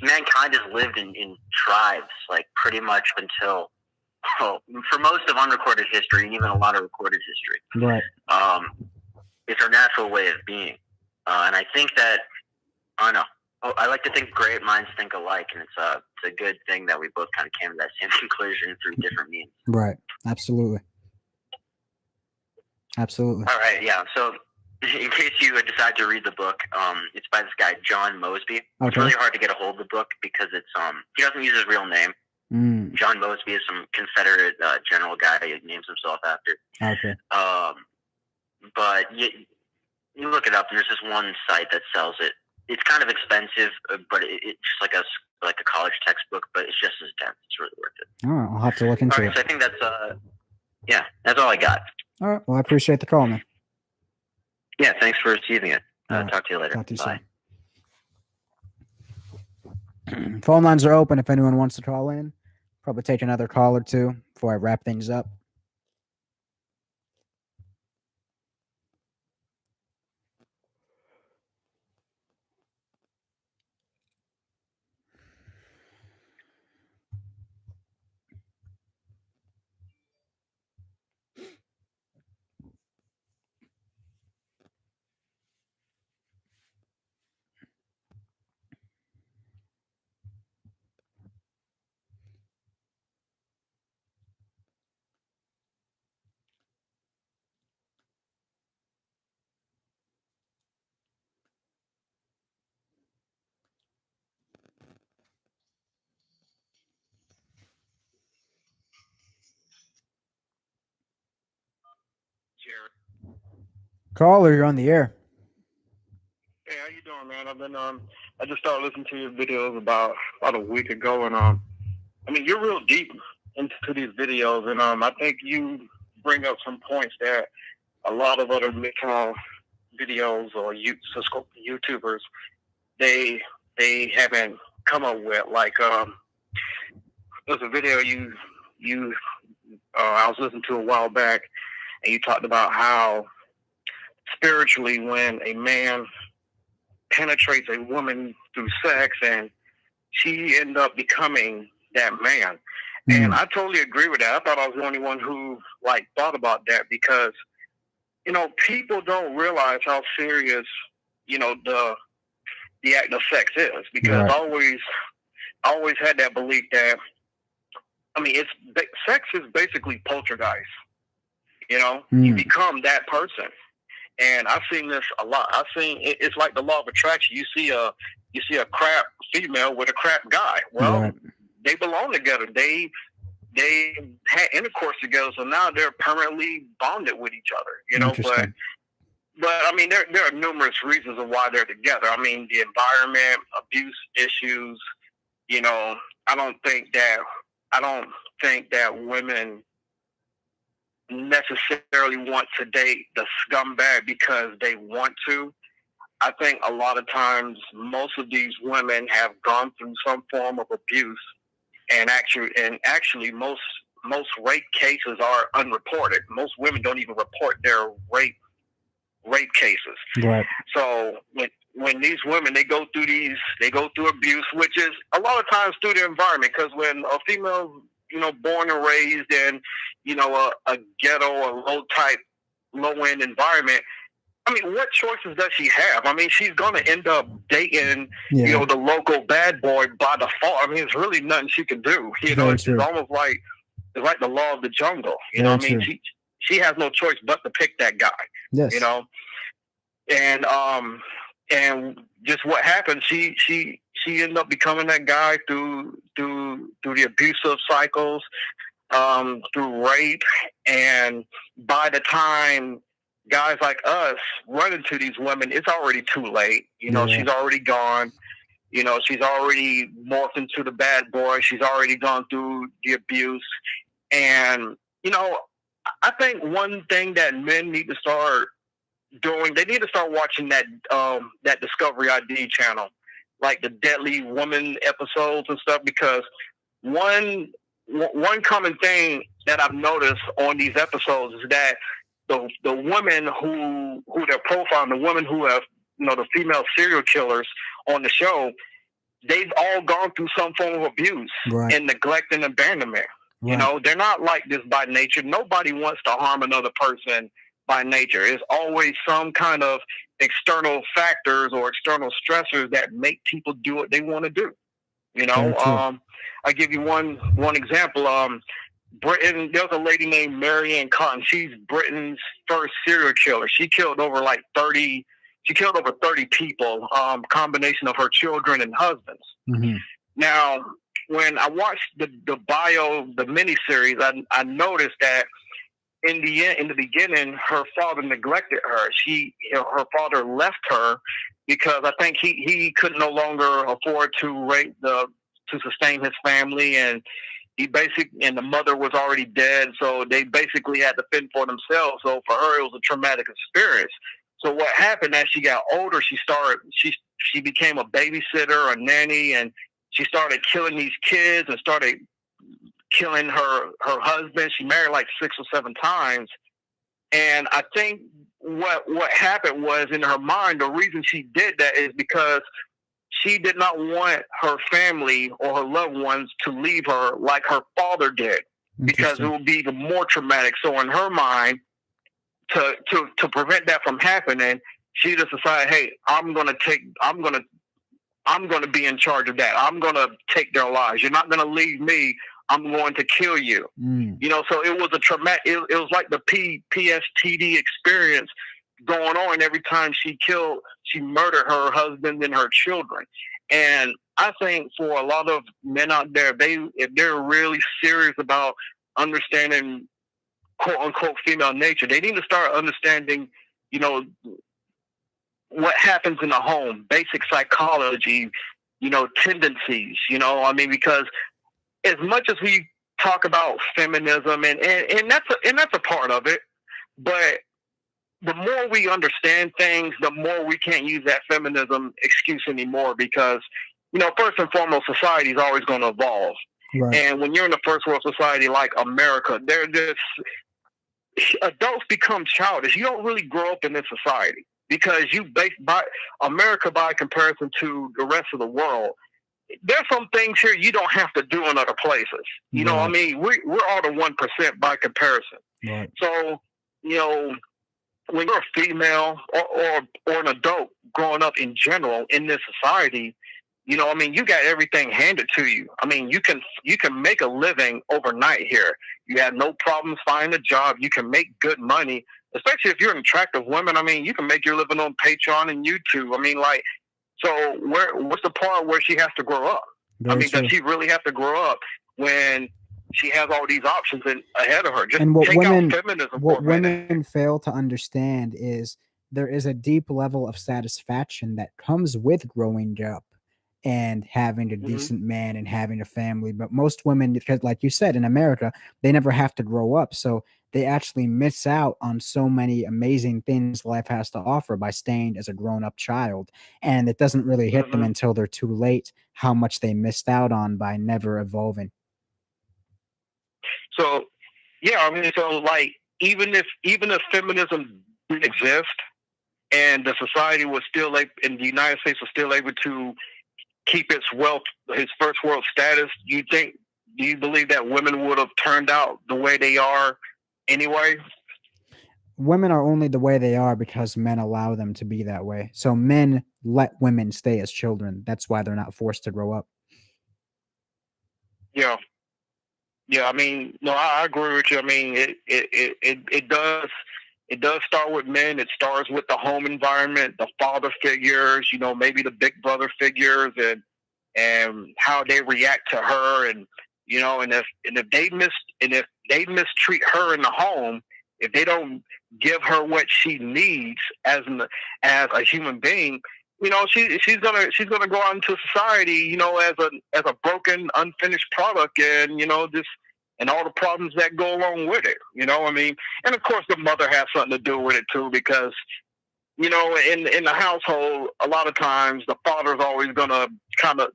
Mankind has lived in tribes, like, pretty much until, for most of unrecorded history, and even a lot of recorded history. Right. It's our natural way of being, and I think that, I don't know. I like to think great minds think alike, and it's a good thing that we both kind of came to that same conclusion through different means. Right. Absolutely. Absolutely. All right. Yeah. So, in case you decide to read the book, it's by this guy John Mosby. Okay. It's really hard to get a hold of the book because it's he doesn't use his real name. John Mosby is some Confederate general guy he names himself after. Okay. But you look it up, and there's this one site that sells it. It's kind of expensive, but it's just like a college textbook, but it's just as dense. It's really worth it. All right, I'll have to look into it. So I think that's that's all I got. All right, well, I appreciate the call, man. Yeah, thanks for receiving it. Talk to you later. Talk to you Bye. Soon. Phone lines are open if anyone wants to call in. Probably take another call or two before I wrap things up. Caller, you're on the air. Hey, how you doing, man? I've been I just started listening to your videos about a week ago, and I mean, you're real deep into these videos, and I think you bring up some points that a lot of other videos or YouTubers they haven't come up with. Like there's a video I was listening to a while back, and you talked about how spiritually, when a man penetrates a woman through sex, and she ended up becoming that man. And I totally agree with that. I thought I was the only one who thought about that, because people don't realize how serious the act of sex is, because I always had that belief that, I mean, sex is basically poltergeist. You become that person. And I've seen this a lot. I've seen it's like the law of attraction. You see a crap female with a crap guy. Well, they belong together. They had intercourse together, so now they're permanently bonded with each other. But but I mean, there are numerous reasons of why they're together. I mean, the environment, abuse issues. You know, I don't think that women necessarily want to date the scumbag because they want to. I think a lot of times most of these women have gone through some form of abuse, and actually most rape cases are unreported. Most women don't even report their rape cases. Right. So when these women they go through abuse, which is a lot of times through the environment, because when a female, you know, born and raised in, you know, a ghetto or low end environment, I mean, what choices does she have? I mean, she's gonna end up dating, you know, the local bad boy by default. I mean, it's really nothing she can do. You know, it's almost like the law of the jungle. You know what I mean? She has no choice but to pick that guy. Yes. You know, and just what happened, she ended up becoming that guy through the abusive cycles, through rape, and by the time guys like us run into these women, it's already too late. You know, she's already gone. You know, she's already morphed into the bad boy. She's already gone through the abuse. And, you know, I think one thing that men need to start doing, they need to start watching that Discovery ID channel, like the Deadly Woman episodes and stuff, because one common thing that I've noticed on these episodes is that the women who they're profiling, the women who have, you know, the female serial killers on the show, they've all gone through some form of abuse and neglect and abandonment. You know, they're not like this by nature. Nobody wants to harm another person by nature. It's always some kind of external factors or external stressors that make people do what they want to do. You know, I give you one example. Britain, there's a lady named Marianne Cotton. She's Britain's first serial killer. She killed over 30 people, combination of her children and husbands. Mm-hmm. Now, when I watched the miniseries, I noticed that in the beginning, her father neglected her. Her father left her because I think he could no longer afford to sustain his family, and the mother was already dead, so they basically had to fend for themselves. So for her, it was a traumatic experience. So what happened as she got older, she became a babysitter, a nanny, and she started killing these kids and started killing her husband. She married like 6 or 7 times. And I think what happened was, in her mind, the reason she did that is because she did not want her family or her loved ones to leave her like her father did, because it would be even more traumatic. So in her mind, to prevent that from happening, she just decided, hey, I'm going to be in charge of that. I'm going to take their lives. You're not going to leave me. I'm going to kill you. You know, so it was a traumatic, it was like the PSTD experience going on every time she murdered her husband and her children. And I think for a lot of men out there, if they're really serious about understanding quote unquote female nature, they need to start understanding, you know, what happens in the home, basic psychology, you know, tendencies, you know, I mean, because as much as we talk about feminism and that's a part of it, but the more we understand things, the more we can't use that feminism excuse anymore, because, you know, first and foremost, society is always going to evolve. Right. And when you're in a first world society like America, adults become childish. You don't really grow up in this society because America by comparison to the rest of the world. There's some things here you don't have to do in other places. You know what I mean? We're all the 1% by comparison. Right. So, you know, when you're a female or an adult growing up in general in this society, you know, I mean, you got everything handed to you. I mean, you can make a living overnight here. You have no problems finding a job. You can make good money, especially if you're an attractive woman. I mean, you can make your living on Patreon and YouTube. I mean, like, so what's the part where she has to grow up? Very true. Does she really have to grow up when she has all these options ahead of her? Just and what take women, out feminism. What women fail to understand is there is a deep level of satisfaction that comes with growing up and having a decent man and having a family. But most women, because like you said, in America, they never have to grow up. So they actually miss out on so many amazing things life has to offer by staying as a grown-up child. And it doesn't really hit them until they're too late how much they missed out on by never evolving. So, yeah, I mean, so like even if feminism didn't exist and the society was still like in the United States was still able to keep its first world status, do you believe that women would have turned out the way they are anyway? Women are only the way they are because men allow them to be that way. So men let women stay as children. That's why they're not forced to grow up. Yeah. Yeah, I mean, no, I agree with you. I mean, it does start with men. It starts with the home environment, the father figures, you know, maybe the big brother figures, and how they react to her, and you know, and if they mistreat her in the home, if they don't give her what she needs as a human being, you know, she's gonna go out into society, you know, as a broken, unfinished product, and you know, and all the problems that go along with it. You know, I mean, and of course the mother has something to do with it too, because you know, in the household, a lot of times the father's always gonna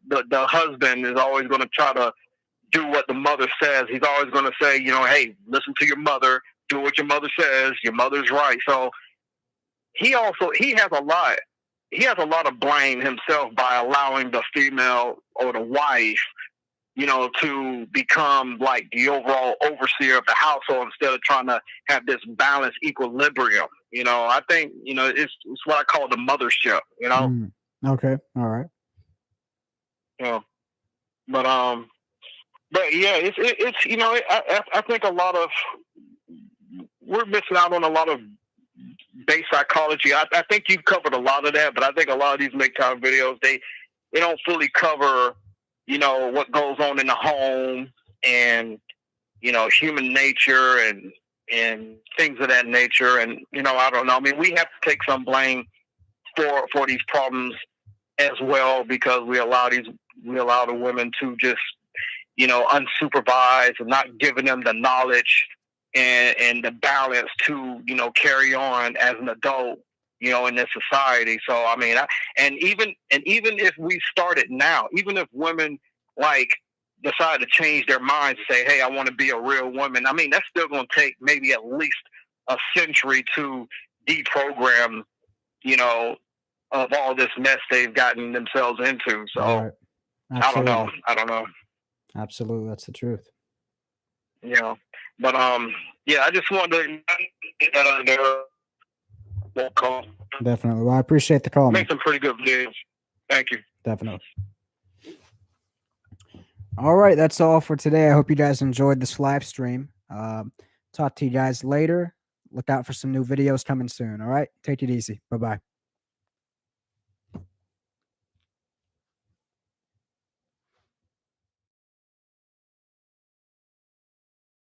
the husband is always gonna try to do what the mother says. He's always gonna say, you know, hey, listen to your mother, do what your mother says. Your mother's right. So he has a lot of blame himself by allowing the female or the wife, you know, to become like the overall overseer of the household instead of trying to have this balanced equilibrium. You know, I think, you know, it's what I call the mothership, you know? Okay. All right. Yeah. But yeah, it's you know, I think we're missing out on a lot of base psychology. I think you've covered a lot of that, but I think a lot of these MGTOW videos, they don't fully cover, you know, what goes on in the home and, you know, human nature and things of that nature. And, you know, I don't know. I mean, we have to take some blame for these problems as well, because we allow the women to just, you know, unsupervised and not giving them the knowledge and the balance to, you know, carry on as an adult, you know, in this society. So, I mean, and even if we started now, even if women like decide to change their minds and say, hey, I want to be a real woman, I mean, that's still going to take maybe at least a century to deprogram, you know, of all this mess they've gotten themselves into. So right. I don't know. Absolutely. That's the truth. Yeah. But, yeah, I just wanted to get that on there. Call. Definitely. Well, I appreciate the call. Make some pretty good videos. Thank you. Definitely. All right. That's all for today. I hope you guys enjoyed this live stream. Talk to you guys later. Look out for some new videos coming soon. All right. Take it easy. Bye-bye.